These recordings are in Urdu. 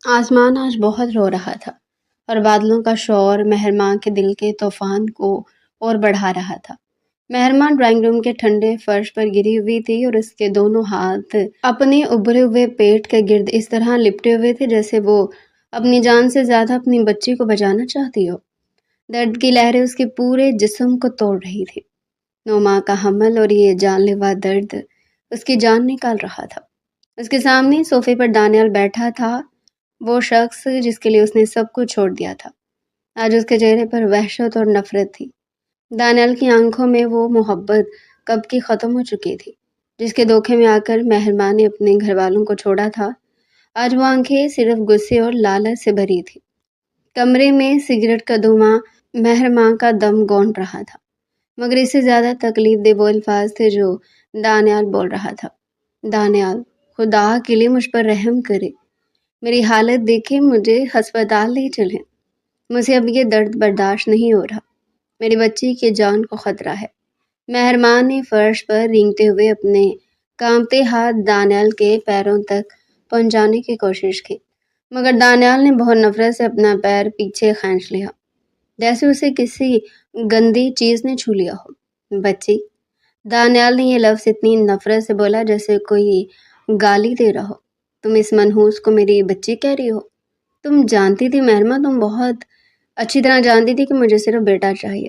آسمان آج بہت رو رہا تھا اور بادلوں کا شور مہرماں کے دل کے طوفان کو اور بڑھا رہا تھا۔ مہرماں ڈرائنگ روم کے ٹھنڈے فرش پر گری ہوئی تھی اور اس کے دونوں ہاتھ اپنے ابھرے ہوئے پیٹ کے گرد اس طرح لپٹے ہوئے تھے جیسے وہ اپنی جان سے زیادہ اپنی بچی کو بچانا چاہتی ہو۔ درد کی لہریں اس کے پورے جسم کو توڑ رہی تھی۔ 9 ماہ کا حمل اور یہ جان لیوا درد اس کی جان نکال رہا تھا۔ اس کے سامنے صوفے پر دانیال بیٹھا تھا، وہ شخص جس کے لیے اس نے سب کچھ چھوڑ دیا تھا۔ آج اس کے چہرے پر وحشت اور نفرت تھی۔ دانیال کی آنکھوں میں وہ محبت کب کی ختم ہو چکی تھی جس کے دھوکے میں آ کر مہرماں نے اپنے گھر والوں کو چھوڑا تھا۔ آج وہ آنکھیں صرف غصے اور لالچ سے بھری تھی۔ کمرے میں سگریٹ کا دھواں مہرماں کا دم گونڈ رہا تھا، مگر اس سے زیادہ تکلیف دہ وہ الفاظ تھے جو دانیال بول رہا تھا۔ دانیال، خدا کے لیے مجھ پر رحم کرے، میری حالت دیکھے، مجھے ہسپتال لے چلیں، مجھے اب یہ درد برداشت نہیں ہو رہا، میری بچی کی جان کو خطرہ ہے۔ مہرماں نے فرش پر رینگتے ہوئے اپنے کانپتے ہاتھ دانیال کے پیروں تک پہنچانے کی کوشش کی، مگر دانیال نے بہت نفرت سے اپنا پیر پیچھے کھینچ لیا، جیسے اسے کسی گندی چیز نے چھو لیا ہو۔ بچی، دانیال نے یہ لفظ اتنی نفرت سے بولا جیسے کوئی گالی دے رہا ہو۔ تم اس منحوس کو میری بچی کہہ رہی ہو؟ تم جانتی تھی مہرماں، تم بہت اچھی طرح جانتی تھی کہ مجھے صرف بیٹا چاہیے،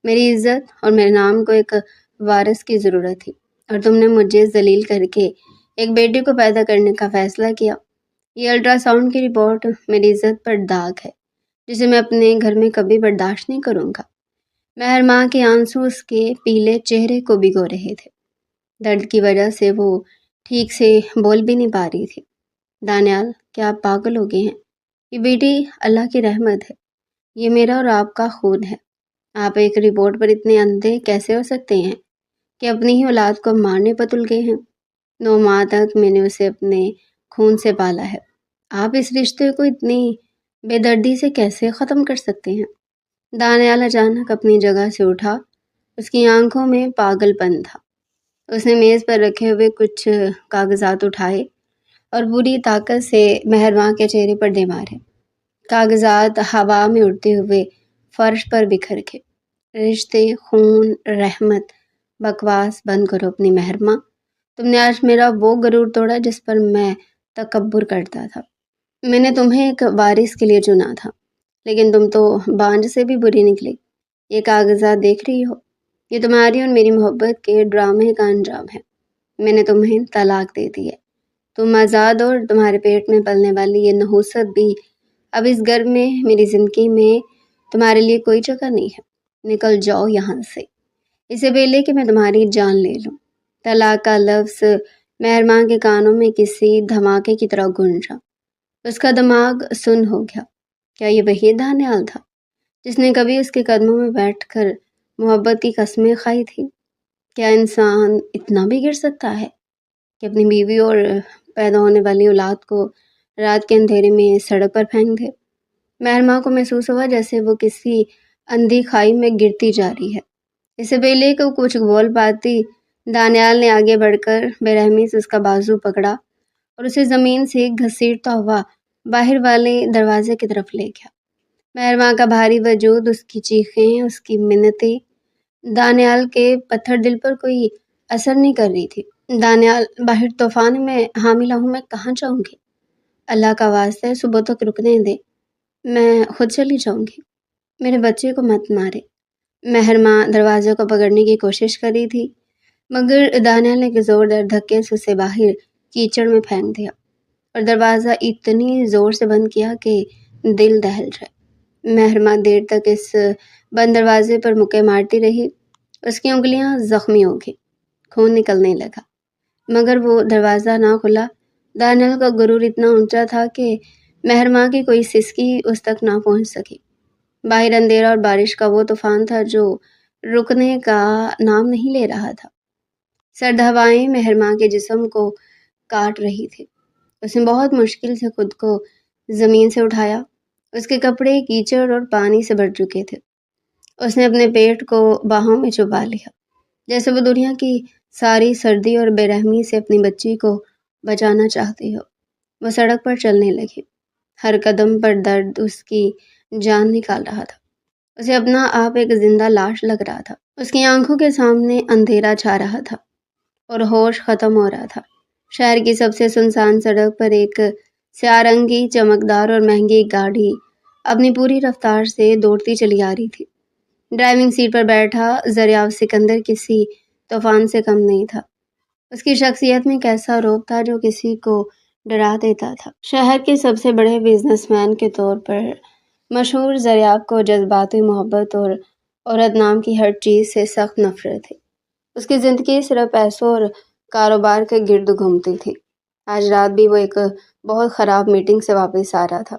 میری عزت اور میرے نام کو ایک وارث کی ضرورت تھی، اور تم نے مجھے ذلیل کر کے ایک بیٹی کو پیدا کرنے کا فیصلہ کیا۔ یہ الٹرا ساؤنڈ کی رپورٹ میری عزت پر داغ ہے جسے میں اپنے گھر میں کبھی برداشت نہیں کروں گا۔ مہرماں کے آنسو اس کے پیلے چہرے کو بھگو رہے تھے۔ درد کی وجہ سے وہ ٹھیک سے بول بھی نہیں پا رہی تھی۔ دانیال، کیا آپ پاگل ہو گئے ہیں؟ یہ بیٹی اللہ کی رحمت ہے، یہ میرا اور آپ کا خون ہے۔ آپ ایک رپورٹ پر اتنے اندھے کیسے ہو سکتے ہیں کہ اپنی ہی اولاد کو مارنے پر تل گئے ہیں؟ 9 ماہ تک میں نے اسے اپنے خون سے پالا ہے، آپ اس رشتے کو اتنی بے دردی سے کیسے ختم کر سکتے ہیں؟ دانیال اچانک اپنی جگہ سے اٹھا، اس کی آنکھوں میں پاگل پن تھا۔ اس نے میز پر رکھے ہوئے کچھ کاغذات اٹھائے اور پوری طاقت سے مہرماں کے چہرے پر دے مارے۔ کاغذات ہوا میں اڑتے ہوئے فرش پر بکھر کے۔ رشتے، خون، رحمت، بکواس بند کرو اپنی مہرماں۔ تم نے آج میرا وہ غرور توڑا جس پر میں تکبر کرتا تھا۔ میں نے تمہیں ایک وارث کے لیے چنا تھا، لیکن تم تو بانجھ سے بھی بری نکلی۔ یہ کاغذات دیکھ رہی ہو، یہ تمہاری اور میری محبت کے ڈرامے کا انجام ہے۔ میں نے تمہیں طلاق دے دی ہے، تم آزاد، اور تمہارے پیٹ میں پلنے والی یہ نحوست بھی اب اس گھر میں، میری زندگی میں تمہارے لیے کوئی جگہ نہیں ہے۔ نکل جاؤ یہاں سے، اسے پہلے کہ میں تمہاری جان لے لوں۔ طلاق کا لفظ مہرماں کے کانوں میں کسی دھماکے کی طرح گونجا۔ اس کا دماغ سن ہو گیا۔ کیا یہ وہی دانیال تھا جس نے کبھی اس کے قدموں میں بیٹھ کر محبت کی قسمیں کھائی تھی؟ کیا انسان اتنا بھی گر سکتا ہے کہ اپنی بیوی اور پیدا ہونے والی اولاد کو رات کے اندھیرے میں سڑک پر پھینک دے؟ مہرماں کو محسوس ہوا جیسے وہ کسی اندھی کھائی میں گرتی جا رہی ہے۔ اس سے پہلے کہ وہ کچھ بول پاتی، دانیال نے آگے بڑھ کر بے رحمی سے اس کا بازو پکڑا اور اسے زمین سے گھسیٹتا ہوا باہر والے دروازے کی طرف لے گیا۔ مہرماں کا بھاری وجود، اس کی چیخیں، اس کی منتیں دانیال کے پتھر دل پر کوئی اثر نہیں کر رہی تھی۔ دانیال، باہر طوفان میں حاملہ ہوں، میں کہاں جاؤں گی؟ اللہ کا واسطہ ہے، صبح تک رکنے دے، میں خود چلی جاؤں گی، میرے بچے کو مت مارے۔ مہرماں دروازے کو پکڑنے کی کوشش کر رہی تھی، مگر دانیال نے ایک زوردار دھکے سے اسے باہر کیچڑ میں پھینک دیا اور دروازہ اتنی زور سے بند کیا کہ دل دہل جائے۔ مہرماں دیر تک اس بند دروازے پر مکے مارتی رہی، اس کی انگلیاں زخمی ہو گئی، خون نکلنے لگا، مگر وہ دروازہ نہ کھلا۔ دانیال کا غرور اتنا اونچا تھا کہ مہرماں کی کوئی سسکی اس تک نہ پہنچ سکی۔ باہر اندھیرا اور بارش کا وہ طوفان تھا جو رکنے کا نام نہیں لے رہا تھا۔ سرد ہوائیں مہرماں کے جسم کو کاٹ رہی تھی۔ اس نے بہت مشکل سے خود کو زمین سے اٹھایا، اس کے کپڑے کیچڑ اور پانی سے بھر چکے تھے۔ اس نے اپنے پیٹ کو باہوں میں چھپا لیا، جیسے وہ دنیا کی ساری سردی اور بے رحمی سے اپنی بچی کو بچانا چاہتی ہو۔ وہ سڑک پر چلنے لگی۔ ہر قدم پر درد اس کی جان نکال رہا تھا۔ اسے اپنا آپ ایک زندہ لاش لگ رہا تھا۔ اس کی آنکھوں کے سامنے اندھیرا چھا رہا تھا اور ہوش ختم ہو رہا تھا۔ شہر کی سب سے سنسان سڑک پر ایک سیاہ رنگی چمکدار اور مہنگی گاڑی اپنی پوری رفتار سے دوڑتی چلی آ رہی تھی۔ ڈرائیونگ سیٹ پر بیٹھا زریاب سکندر کسی طوفان سے کم نہیں تھا۔ اس کی شخصیت میں ایک ایسا روب تھا جو کسی کو ڈرا دیتا تھا۔ شہر کے سب سے بڑے بزنس مین کے طور پر مشہور زریاب کو جذباتی محبت اور عورت نام کی ہر چیز سے سخت نفرت تھی۔ اس کی زندگی صرف پیسوں اور کاروبار کے گرد گھومتی تھی۔ آج رات بھی وہ ایک بہت خراب میٹنگ سے واپس آ رہا تھا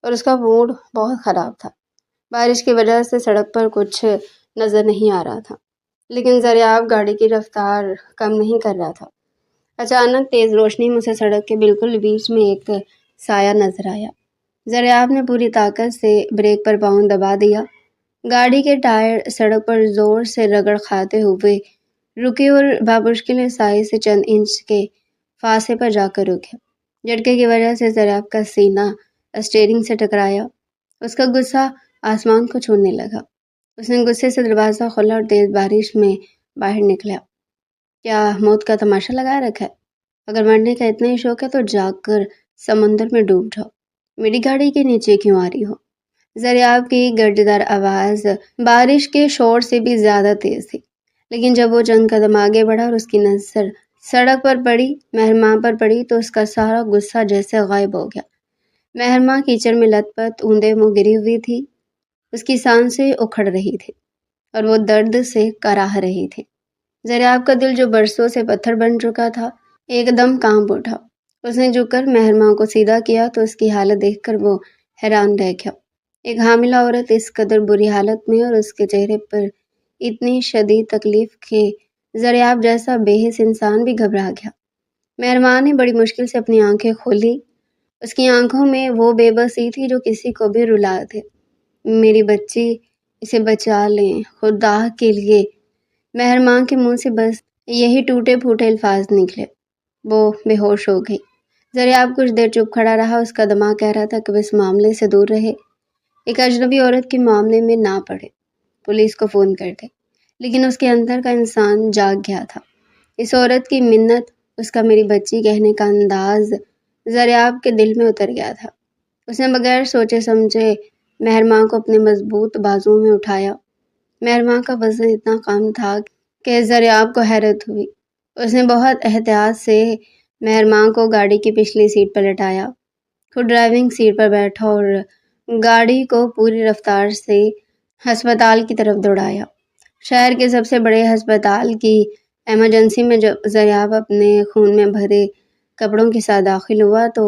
اور اس کا موڈ بہت خراب تھا۔ بارش کی وجہ سے سڑک پر کچھ نظر نہیں آ رہا تھا، لیکن زریاب گاڑی کی رفتار کم نہیں کر رہا تھا۔ اچانک تیز روشنی میں اسے سڑک کے بالکل بیچ میں ایک سایہ نظر آیا۔ زریاب نے پوری طاقت سے بریک پر پاؤں دبا دیا۔ گاڑی کے ٹائر سڑک پر زور سے رگڑ کھاتے ہوئے رکے اور بامشکل سائے سے چند انچ کے فاصلے پر جا کر رکے۔ جھٹکے کی وجہ سے زریاب کا سینہ اسٹیئرنگ سے ٹکرایا۔ اس کا غصہ آسمان کو چھونے لگا۔ اس نے غصے سے دروازہ کھولا اور تیز بارش میں باہر نکلا۔ کیا موت کا تماشا لگا رکھا ہے؟ اگر مرنے کا اتنا ہی شوق ہے تو جا کر سمندر میں ڈوب جاؤ، میری گاڑی کے نیچے کیوں آ رہی ہو؟ زریاب کی گرجدار آواز بارش کے شور سے بھی زیادہ تیز تھی، لیکن جب وہ چند قدم آگے بڑھا اور اس کی نظر سڑک پر پڑی، مہرماں پر پڑی، تو اس کا سارا غصہ جیسے غائب ہو گیا۔ مہرماں کیچڑ میں لت پت اوندے منہ گری ہوئی تھی۔ اس کی سانسیں اکھڑ رہی تھی اور وہ درد سے کراہ رہی تھی۔ زریاب کا دل جو برسوں سے پتھر بن چکا تھا ایک دم کانپ اٹھا۔ اس نے جھک کر مہرماں کو سیدھا کیا تو اس کی حالت دیکھ کر وہ حیران رہ گیا۔ ایک حاملہ عورت اس قدر بری حالت میں اور اس کے چہرے پر اتنی شدید تکلیف کہ زریاب جیسا بے حس انسان بھی گھبرا گیا۔ مہرماں نے بڑی مشکل سے اپنی آنکھیں کھولی۔ اس کی آنکھوں میں وہ بے بسی تھی جو کسی کو بھی رلا دے۔ میری بچی، اسے بچا لیں خدا کے لیے۔ مہرماں کے منہ سے بس یہی ٹوٹے پھوٹے الفاظ نکلے۔ وہ بے ہوش ہو گئی۔ زریاب کچھ دیر چپ کھڑا رہا۔ اس کا دماغ کہہ رہا تھا کہ وہ اس معاملے سے دور رہے، ایک اجنبی عورت کے معاملے میں نہ پڑے، پولیس کو فون کر دے، لیکن اس کے اندر کا انسان جاگ گیا تھا۔ اس عورت کی منت، اس کا میری بچی کہنے کا انداز زریاب کے دل میں اتر گیا تھا۔ اس نے بغیر سوچے سمجھے مہرماں کو اپنے مضبوط بازوؤں میں اٹھایا۔ مہرماں کا وزن اتنا کم تھا کہ زریاب کو حیرت ہوئی۔ اس نے بہت احتیاط سے مہرماں کو گاڑی کی پچھلی سیٹ پر لٹایا، خود ڈرائیونگ سیٹ پر بیٹھا اور گاڑی کو پوری رفتار سے ہسپتال کی طرف دوڑایا۔ شہر کے سب سے بڑے ہسپتال کی ایمرجنسی میں جب زریاب اپنے خون میں بھرے کپڑوں کے ساتھ داخل ہوا تو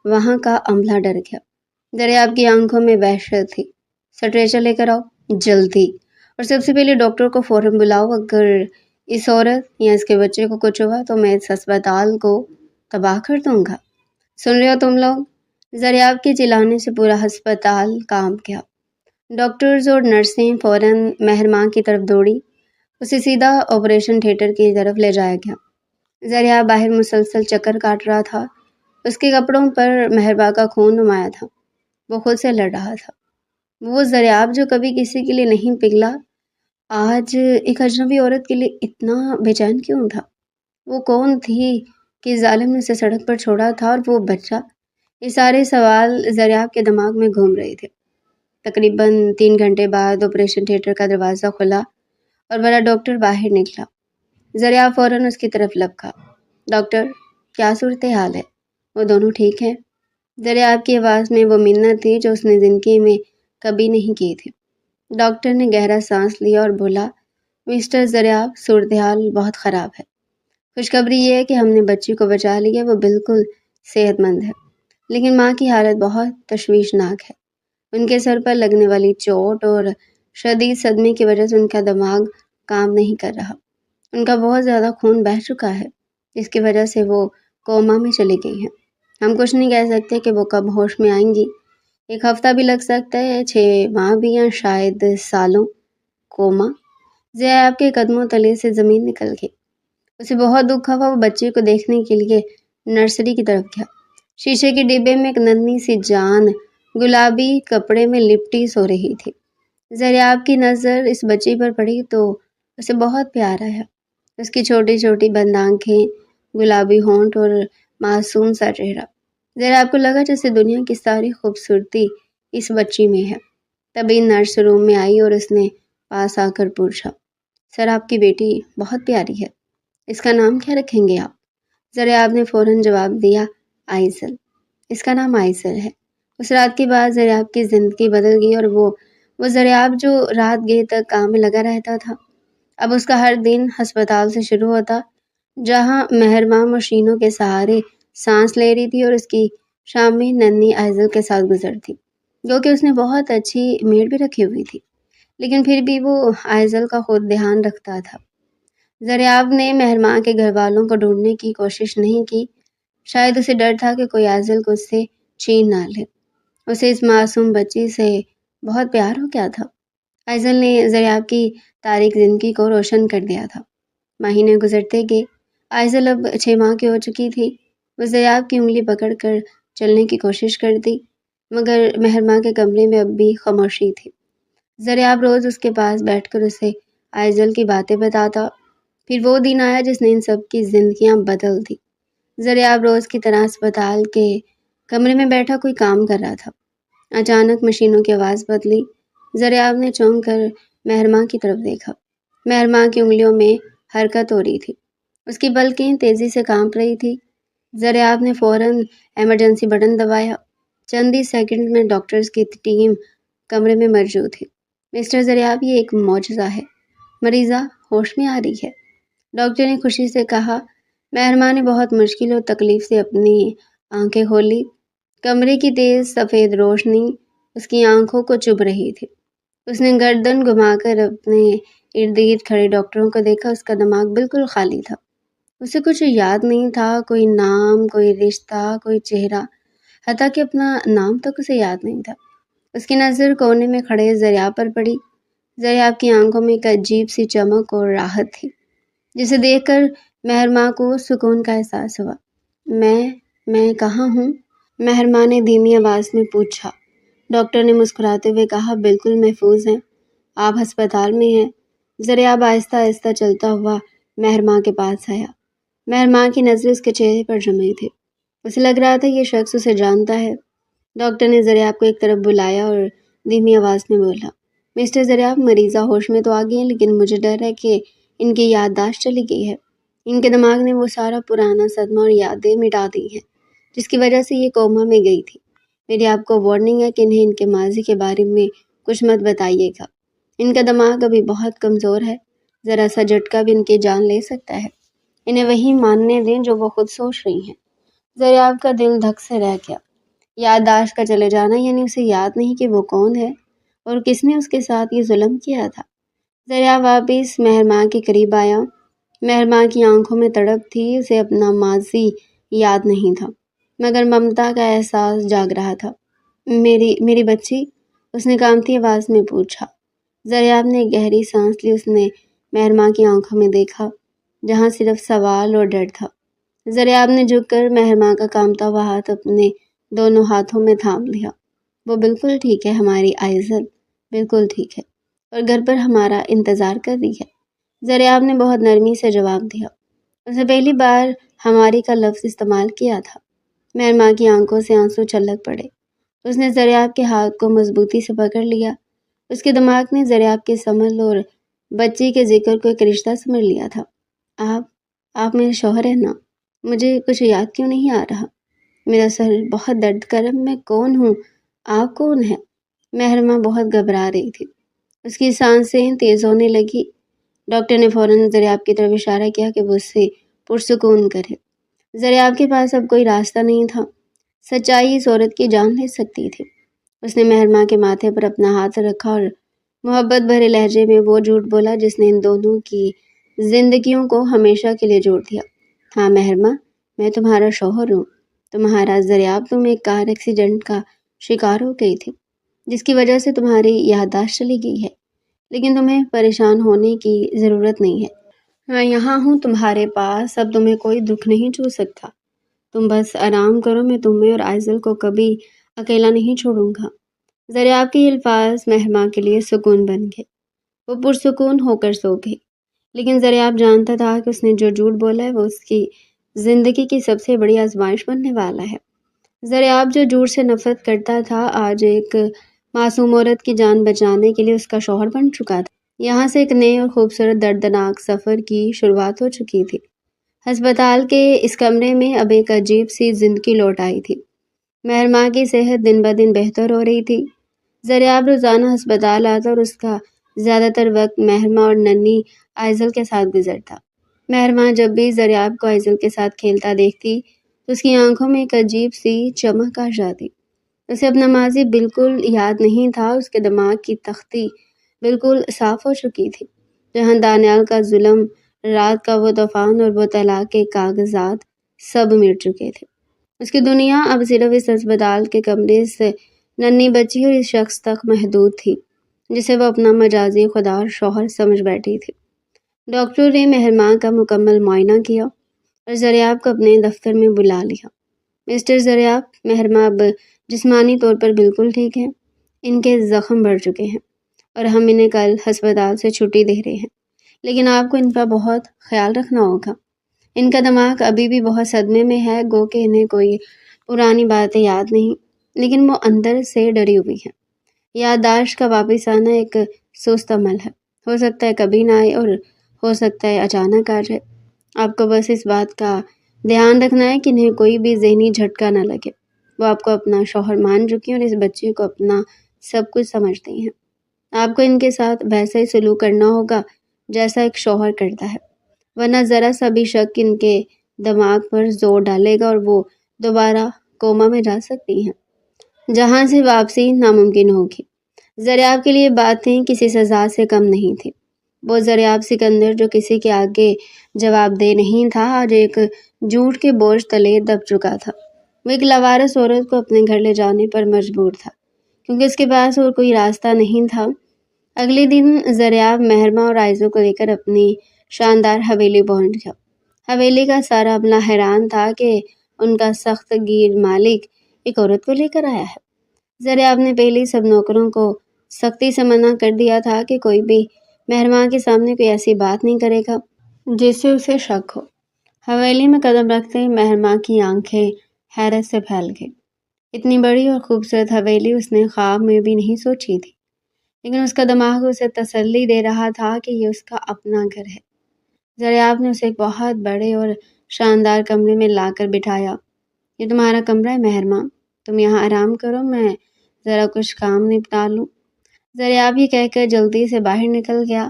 وہاں کا عملہ ڈر گیا۔ زریاب کی آنکھوں میں وحشت تھی۔ سٹریچر لے کر آؤ جلدی، اور سب سے پہلے ڈاکٹر کو فوراً بلاؤ۔ اگر اس عورت یا اس کے بچے کو کچھ ہوا تو میں اس ہسپتال کو تباہ کر دوں گا۔ سن رہے ہو تم لوگ؟ زریاب کے چلانے سے پورا ہسپتال کانپ گیا۔ ڈاکٹرز اور نرسیں فوراً مہرماں کی طرف دوڑی۔ اسے سیدھا آپریشن تھیٹر کی طرف لے جایا گیا۔ زریاب باہر مسلسل چکر کاٹ رہا تھا۔ اس کے کپڑوں پر مہرباں کا خون نمایاں تھا۔ وہ خود سے لڑ رہا تھا۔ وہ زریاب جو کبھی کسی کے لیے نہیں پگھلا، آج ایک اجنبی عورت کے لیے اتنا بے چین کیوں تھا؟ وہ کون تھی کہ ظالم نے اسے سڑک پر چھوڑا تھا اور وہ بچہ؟ یہ سارے سوال زریاب کے دماغ میں گھوم رہے تھے۔ تقریباً 3 گھنٹے بعد آپریشن تھیٹر کا دروازہ کھلا اور بڑا ڈاکٹر باہر نکلا۔ زریاب فوراً اس کی طرف لپکا۔ ڈاکٹر، کیا صورتحال ہے؟ وہ دونوں ٹھیک ہیں؟ زریاب کی آواز میں وہ منت تھی جو اس نے زندگی میں کبھی نہیں کی تھی۔ ڈاکٹر نے گہرا سانس لیا اور بولا، مسٹر زریاب، صورتحال بہت خراب ہے۔ خوشخبری یہ ہے کہ ہم نے بچی کو بچا لیا، وہ بالکل صحت مند ہے، لیکن ماں کی حالت بہت تشویشناک ہے۔ ان کے سر پر لگنے والی چوٹ اور شدید صدمے کی وجہ سے ان کا دماغ کام نہیں کر رہا۔ ان کا بہت زیادہ خون بہہ چکا ہے، جس کی وجہ سے وہ کوما میں چلی گئی ہیں۔ ہم کچھ نہیں کہہ سکتے کہ وہ کب ہوش میں آئیں گی۔ 1 ہفتہ بھی لگ سکتا ہے، 6 ماہ بھی، یا شاید سالوں۔ کوما؟ زریاب کے قدموں تلے سے زمین نکل گئی۔ اسے بہت دکھ ہوا۔ وہ بچے کو دیکھنے کے لیے نرسری کی طرف گیا۔ شیشے کے ڈبے میں ایک ننھی سی جان گلابی کپڑے میں لپٹی سو رہی تھی۔ زریاب کی نظر اس بچی پر پڑی تو اسے بہت پیار آیا۔ اس کی چھوٹی چھوٹی بند آنکھیں، گلابی ہونٹ اور معصوم سا چہرہ۔ زریاب کو لگا جیسے دنیا کی ساری خوبصورتی اس بچی میں ہے۔ تبھی نرس روم میں آئی اور اس نے پاس آ کر پوچھا، سر آپ کی بیٹی بہت پیاری ہے، اس کا نام کیا رکھیں گے آپ؟ زریاب نے فوراً جواب دیا، آئزل۔ اس کا نام آئزل ہے۔ اس رات کے بعد زریاب کی زندگی بدل گئی اور وہ زریاب جو رات گئے تک کام میں لگا رہتا تھا، اب اس کا ہر دن ہسپتال سے شروع ہوتا، جہاں مہرماں مشینوں کے سہارے سانس لے رہی تھی اور اس کی شامیں ننھی آئزل کے ساتھ گزرتی، جو کہ اس نے بہت اچھی میڈ بھی رکھی ہوئی تھی، لیکن پھر بھی وہ آئزل کا خود دھیان رکھتا تھا۔ زریاب نے مہرماں کے گھر والوں کو ڈھونڈنے کی کوشش نہیں کی، شاید اسے ڈر تھا کہ کوئی عازل کو اس سے چھین نہ لے۔ اسے اس معصوم بچی سے بہت پیار ہو گیا تھا۔ عازل نے زریاب کی تاریک زندگی کو روشن کر دیا تھا۔ مہینے گزرتے گئے، عازل اب 6 ماہ کی ہو چکی تھی۔ وہ زریاب کی انگلی پکڑ کر چلنے کی کوشش کرتی، مگر مہرماں کے کمرے میں اب بھی خاموشی تھی۔ زریاب روز اس کے پاس بیٹھ کر اسے عازل کی باتیں بتاتا۔ پھر وہ دن آیا جس نے ان سب کی زندگیاں بدل دی۔ زریاب روز کی طرح اسپتال کے کمرے میں بیٹھا کوئی کام کر رہا تھا۔ اچانک مشینوں کی آواز بدلی۔ زریاب نے چونک کر مہرماں کی طرف دیکھا۔ مہرماں کی انگلیوں میں حرکت ہو رہی تھی، اس کی پلکیں تیزی سے کانپ رہی تھی۔ زریاب نے فوراً ایمرجنسی بٹن دبایا۔ چند ہی سیکنڈ میں ڈاکٹرز کی ٹیم کمرے میں موجود تھی۔ مسٹر زریاب، یہ ایک معجزہ ہے، مریضہ ہوش میں آ رہی ہے، ڈاکٹر نے خوشی سے کہا۔ مہرماں نے بہت مشکل اور تکلیف سے اپنی آنکھیں کھولی۔ کمرے کی تیز سفید روشنی اس کی آنکھوں کو چبھ رہی تھی۔ اس نے گردن گھما کر اپنے ارد گرد کھڑے ڈاکٹروں کو دیکھا۔ اس کا دماغ بالکل خالی تھا۔ اسے کچھ یاد نہیں تھا، کوئی نام، کوئی رشتہ، کوئی چہرہ، حتیٰ کہ اپنا نام تک اسے یاد نہیں تھا۔ اس کی نظر کونے میں کھڑے زریاب پر پڑی۔ زریاب کی آنکھوں میں ایک عجیب سی چمک اور راحت تھی، جسے دیکھ کر مہرماں کو سکون کا احساس ہوا۔ میں کہاں ہوں؟ مہرماں نے دھیمی آواز میں پوچھا۔ ڈاکٹر نے مسکراتے ہوئے کہا، بالکل محفوظ ہیں، آپ ہسپتال میں ہیں۔ زریاب آہستہ آہستہ چلتا ہوا مہرماں کے پاس آیا۔ مہرماں کی نظریں اس کے چہرے پر جمی تھی۔ اسے لگ رہا تھا یہ شخص اسے جانتا ہے۔ ڈاکٹر نے زریاب کو ایک طرف بلایا اور دھیمی آواز میں بولا، مسٹر زریاب، مریضہ ہوش میں تو آ گئی ہیں، لیکن مجھے ڈر ہے کہ ان کی یادداشت چلی گئی ہے۔ ان کے دماغ نے وہ سارا پرانا صدمہ اور یادیں مٹا دی ہیں جس کی وجہ سے یہ کوما میں گئی تھی۔ میری آپ کو وارننگ ہے کہ انہیں ان کے ماضی کے بارے میں کچھ مت بتائیے گا۔ ان کا دماغ ابھی بہت کمزور ہے، ذرا سا جھٹکا بھی ان کی جان لے سکتا ہے۔ انہیں وہی ماننے دیں جو وہ خود سوچ رہی ہیں۔ زریاب کا دل دھک سے رہ گیا۔ یادداشت کا چلے جانا یعنی اسے یاد نہیں کہ وہ کون ہے اور کس نے اس کے ساتھ یہ ظلم کیا تھا۔ زریاب واپس مہرماں کے قریب آیا۔ مہرماں کی آنکھوں میں تڑپ تھی، اسے اپنا ماضی یاد نہیں تھا، مگر ممتا کا احساس جاگ رہا تھا۔ میری بچی؟ اس نے کانپتی آواز میں پوچھا۔ زریاب نے گہری سانس لی۔ اس نے مہرماں کی آنکھوں میں دیکھا، جہاں صرف سوال اور ڈر تھا۔ زریاب نے جھک کر مہرماں کا کانپتا ہوا ہاتھ اپنے دونوں ہاتھوں میں تھام لیا۔ وہ بالکل ٹھیک ہے ہماری آئزل، بالکل ٹھیک ہے، اور گھر پر ہمارا انتظار کر رہی ہے، زریاب نے بہت نرمی سے جواب دیا۔ اس نے پہلی بار ہماری کا لفظ استعمال کیا تھا۔ مہرماں کی آنکھوں سے آنسو چھلک پڑے۔ اس نے زریاب کے ہاتھ کو مضبوطی سے پکڑ لیا۔ اس کے دماغ نے زریاب کے سمل اور بچی کے ذکر کو ایک رشتہ سمجھ لیا تھا۔ آپ میرے شوہر ہیں نا؟ مجھے کچھ یاد کیوں نہیں آ رہا؟ میرا سر بہت درد کر رہا ہے۔ میں کون ہوں؟ آپ کون ہیں؟ مہرماں بہت گھبرا رہی تھی۔ اس کی سانسیں تیز ہونے لگی۔ ڈاکٹر نے فوراً زریاب کی طرف اشارہ کیا کہ وہ اس سے پرسکون کرے۔ زریاب کے پاس اب کوئی راستہ نہیں تھا۔ سچائی اس عورت کی جان لے سکتی تھی۔ اس نے مہرماں کے ماتھے پر اپنا ہاتھ رکھا اور محبت بھرے لہجے میں وہ جھوٹ بولا جس نے ان دونوں کی زندگیوں کو ہمیشہ کے لیے جوڑ دیا۔ ہاں مہرماں، میں تمہارا شوہر ہوں۔ تمہارا زریاب، تم ایک کار ایکسیڈنٹ کا شکار ہو گئی تھی جس کی وجہ سے تمہاری یادداشت چلی گئی ہے، لیکن تمہیں پریشان ہونے کی ضرورت نہیں ہے۔ میں یہاں ہوں تمہارے پاس، اب تمہیں کوئی دکھ نہیں چھو سکتا۔ تم بس آرام کرو، میں تمہیں اور آئزل کو کبھی اکیلا نہیں چھوڑوں گا۔ زریاب کے یہ الفاظ مہرماں کے لیے سکون بن گئے۔ وہ پرسکون ہو کر سو گئی، لیکن زریاب جانتا تھا کہ اس نے جو جھوٹ بولا ہے وہ اس کی زندگی کی سب سے بڑی آزمائش بننے والا ہے۔ زریاب جو جھوٹ سے نفرت کرتا تھا، آج ایک معصوم عورت کی جان بچانے کے لیے اس کا شوہر بن چکا تھا۔ یہاں سے ایک نئے اور خوبصورت دردناک سفر کی شروعات ہو چکی تھی۔ ہسپتال کے اس کمرے میں اب ایک عجیب سی زندگی لوٹ آئی تھی۔ مہرماں کی صحت دن بدن بہتر ہو رہی تھی۔ زریاب روزانہ ہسپتال آتا اور اس کا زیادہ تر وقت مہرماں اور ننھی آئزل کے ساتھ گزرتا۔ مہرماں جب بھی زریاب کو آئزل کے ساتھ کھیلتا دیکھتی تو اس کی آنکھوں میں ایک عجیب سی چمک آ جاتی۔ اسے اپنا ماضی بالکل یاد نہیں تھا، اس کے دماغ کی تختی بالکل صاف ہو چکی تھی۔ جہاں دانیال کا ظلم، رات کا وہ طوفان اور وہ طلاق کے کاغذات سب مٹ چکے تھے۔ اس کی دنیا اب صرف اس ہسپتال کے کمرے سے ننھی بچی اور اس شخص تک محدود تھی جسے وہ اپنا مجازی خدا اور شوہر سمجھ بیٹھی تھی۔ ڈاکٹر نے مہرماں کا مکمل معائنہ کیا اور زریاب کو اپنے دفتر میں بلا لیا۔ مسٹر زریاب، مہرماں اب جسمانی طور پر بالکل ٹھیک ہیں۔ ان کے زخم بڑھ چکے ہیں اور ہم انہیں کل ہسپتال سے چھٹی دے رہے ہیں، لیکن آپ کو ان کا بہت خیال رکھنا ہوگا۔ ان کا دماغ ابھی بھی بہت صدمے میں ہے، گو کہ انہیں کوئی پرانی باتیں یاد نہیں، لیکن وہ اندر سے ڈری ہوئی ہیں۔ یادداشت کا واپس آنا ایک سست عمل ہے، ہو سکتا ہے کبھی نہ آئے اور ہو سکتا ہے اچانک آ جائے۔ آپ کو بس اس بات کا دھیان رکھنا ہے کہ انہیں کوئی بھی ذہنی جھٹکا نہ لگے۔ وہ آپ کو اپنا شوہر مان چکی ہیں اور اس بچے کو اپنا سب کچھ سمجھتی ہیں۔ آپ کو ان کے ساتھ ویسا ہی سلوک کرنا ہوگا جیسا ایک شوہر کرتا ہے، ورنہ ذرا سا بھی شک ان کے دماغ پر زور ڈالے گا اور وہ دوبارہ کوما میں جا سکتی ہیں، جہاں سے واپسی ناممکن ہوگی۔ زریاب کے لیے باتیں کسی سزا سے کم نہیں تھی۔ وہ زریاب سکندر جو کسی کے آگے جواب دہ نہیں تھا، آج ایک جھوٹ کے بوجھ تلے دب چکا تھا۔ وہ ایک لاوارث عورت کو اپنے گھر لے جانے پر مجبور تھا کیونکہ اس کے پاس اور کوئی راستہ نہیں تھا۔ اگلے دن زریاب مہرماں اور آئزل کو لے کر اپنی شاندار حویلی پہنچ گیا۔ حویلی کا سارا عملہ حیران تھا کہ ان کا سخت گیر مالک ایک عورت کو لے کر آیا ہے۔ زریاب نے پہلے سب نوکروں کو سختی سے منع کر دیا تھا کہ کوئی بھی مہرماں کے سامنے کوئی ایسی بات نہیں کرے گا جس سے اسے شک ہو۔ حویلی میں قدم رکھتے ہی مہرماں کی آنکھیں حیرت سے پھیل گئی۔ اتنی بڑی اور خوبصورت حویلی اس نے خواب میں بھی نہیں سوچی تھی، لیکن اس کا دماغ اسے تسلی دے رہا تھا کہ یہ اس کا اپنا گھر ہے۔ زریاب نے اسے ایک بہت بڑے اور شاندار کمرے میں لا کر بٹھایا۔ یہ تمہارا کمرہ ہے مہرماں، تم یہاں آرام کرو، میں ذرا کچھ کام نپٹا لوں۔ زریاب یہ کہہ کر جلدی سے باہر نکل گیا۔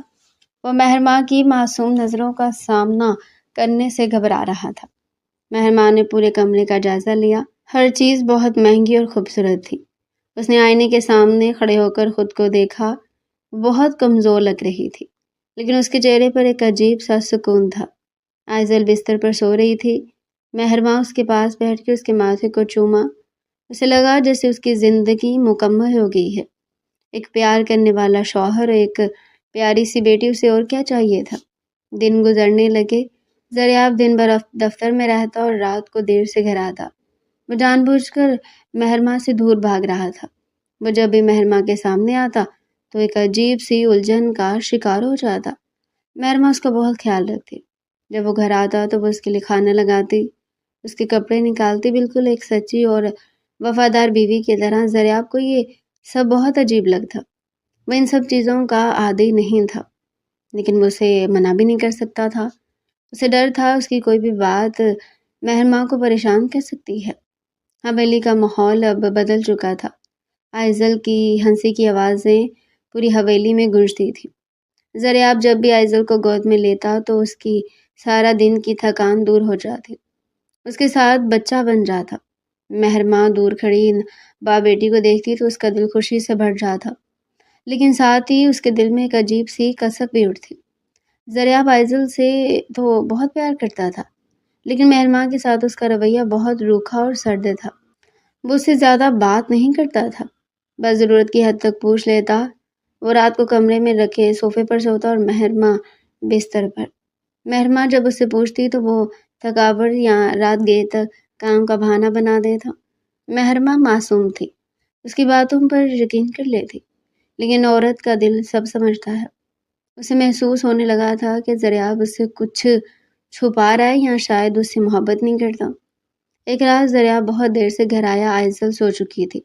وہ مہرماں کی معصوم نظروں کا سامنا کرنے سے گھبرا رہا تھا۔ مہرماں نے پورے کمرے کا جائزہ لیا۔ ہر چیز بہت مہنگی اور خوبصورت تھی۔ اس نے آئینے کے سامنے کھڑے ہو کر خود کو دیکھا۔ بہت کمزور لگ رہی تھی، لیکن اس کے چہرے پر ایک عجیب سا سکون تھا۔ آئزل بستر پر سو رہی تھی۔ مہرماں اس کے پاس بیٹھ کے اس کے ماتھے کو چوما۔ اسے لگا جیسے اس کی زندگی مکمل ہو گئی ہے۔ ایک پیار کرنے والا شوہر، ایک پیاری سی بیٹی، اسے اور کیا چاہیے تھا؟ دن گزرنے لگے۔ زریاب دن بھر دفتر میں رہتا اور رات کو دیر سے گھر آتا۔ وہ جان بوجھ کر مہرماں سے دور بھاگ رہا تھا۔ وہ جب بھی مہرماں کے سامنے آتا تو ایک عجیب سی الجھن کا شکار ہو جاتا۔ مہرماں اس کا بہت خیال رکھتی۔ جب وہ گھر آتا تو وہ اس کے لیے کھانا لگاتی، اس کے کپڑے نکالتی، بالکل ایک سچی اور وفادار بیوی کی طرح۔ زریاب کو یہ سب بہت عجیب لگتا۔ وہ ان سب چیزوں کا عادی نہیں تھا، لیکن وہ اسے منع بھی نہیں کر سکتا تھا۔ اسے ڈر تھا اس کی کوئی بھی بات مہرماں کو پریشان کر سکتی ہے۔ حویلی کا ماحول اب بدل چکا تھا۔ آئزل کی ہنسی کی آوازیں پوری حویلی میں گونجتی تھی۔ زریاب جب بھی آئزل کو گود میں لیتا تو اس کی سارا دن کی تھکان دور ہو جاتی، اس کے ساتھ بچہ بن جاتا۔ مہرماں دور کھڑی باپ بیٹی کو دیکھتی تو اس کا دل خوشی سے بھر جاتا، لیکن ساتھ ہی اس کے دل میں ایک عجیب سی کسک بھی اٹھتی۔ زریاب آئزل سے تو بہت پیار کرتا تھا، لیکن مہرماں کے ساتھ اس کا رویہ بہت روکھا اور سرد تھا۔ وہ اس سے زیادہ بات نہیں کرتا تھا، بس ضرورت کی حد تک پوچھ لیتا۔ وہ رات کو کمرے میں رکھے صوفے پر سوتا اور مہرماں بستر پر۔ مہرماں جب اس سے پوچھتی تو وہ تھکاوٹ یا رات گئے تک کام کا بہانہ بنا دے تھا۔ مہرماں معصوم تھی، اس کی باتوں پر یقین کر لیتی، لیکن عورت کا دل سب سمجھتا ہے۔ اسے محسوس ہونے لگا تھا کہ زریاب اس سے کچھ چھپا رہا ہے یا شاید اس سے محبت نہیں کرتا۔ ایک رات زریاب بہت دیر سے گھر آیا۔ آئزل سو چکی تھی،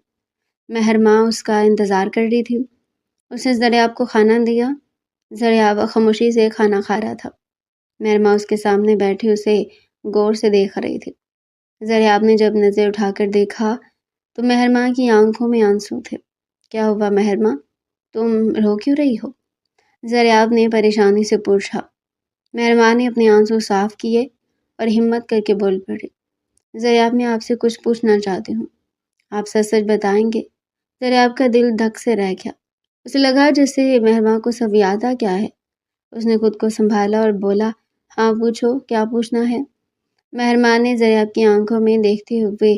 مہرماں اس کا انتظار کر رہی تھی۔ اس نے زریاب کو کھانا دیا۔ زریاب خاموشی سے کھانا کھا رہا تھا۔ مہرماں اس کے سامنے بیٹھی اسے غور سے دیکھ رہی تھی۔ زریاب نے جب نظر اٹھا کر دیکھا تو مہرماں کی آنکھوں میں آنسو تھے۔ کیا ہوا مہرماں، تم رو کیوں رہی ہو؟ زریاب نے پریشانی سے پوچھا۔ مہرماں نے اپنے آنسو صاف کیے اور ہمت کر کے بول پڑی، زریاب میں آپ سے کچھ پوچھنا چاہتی ہوں، آپ سچ سچ بتائیں گے؟ زریاب کا دل دھک سے رہ گیا۔ اسے لگا جیسے مہرماں کو سب یاد آ گیا ہے۔ اس نے خود کو سنبھالا اور بولا، ہاں پوچھو، کیا پوچھنا ہے؟ مہرماں نے زریاب کی آنکھوں میں دیکھتے ہوئے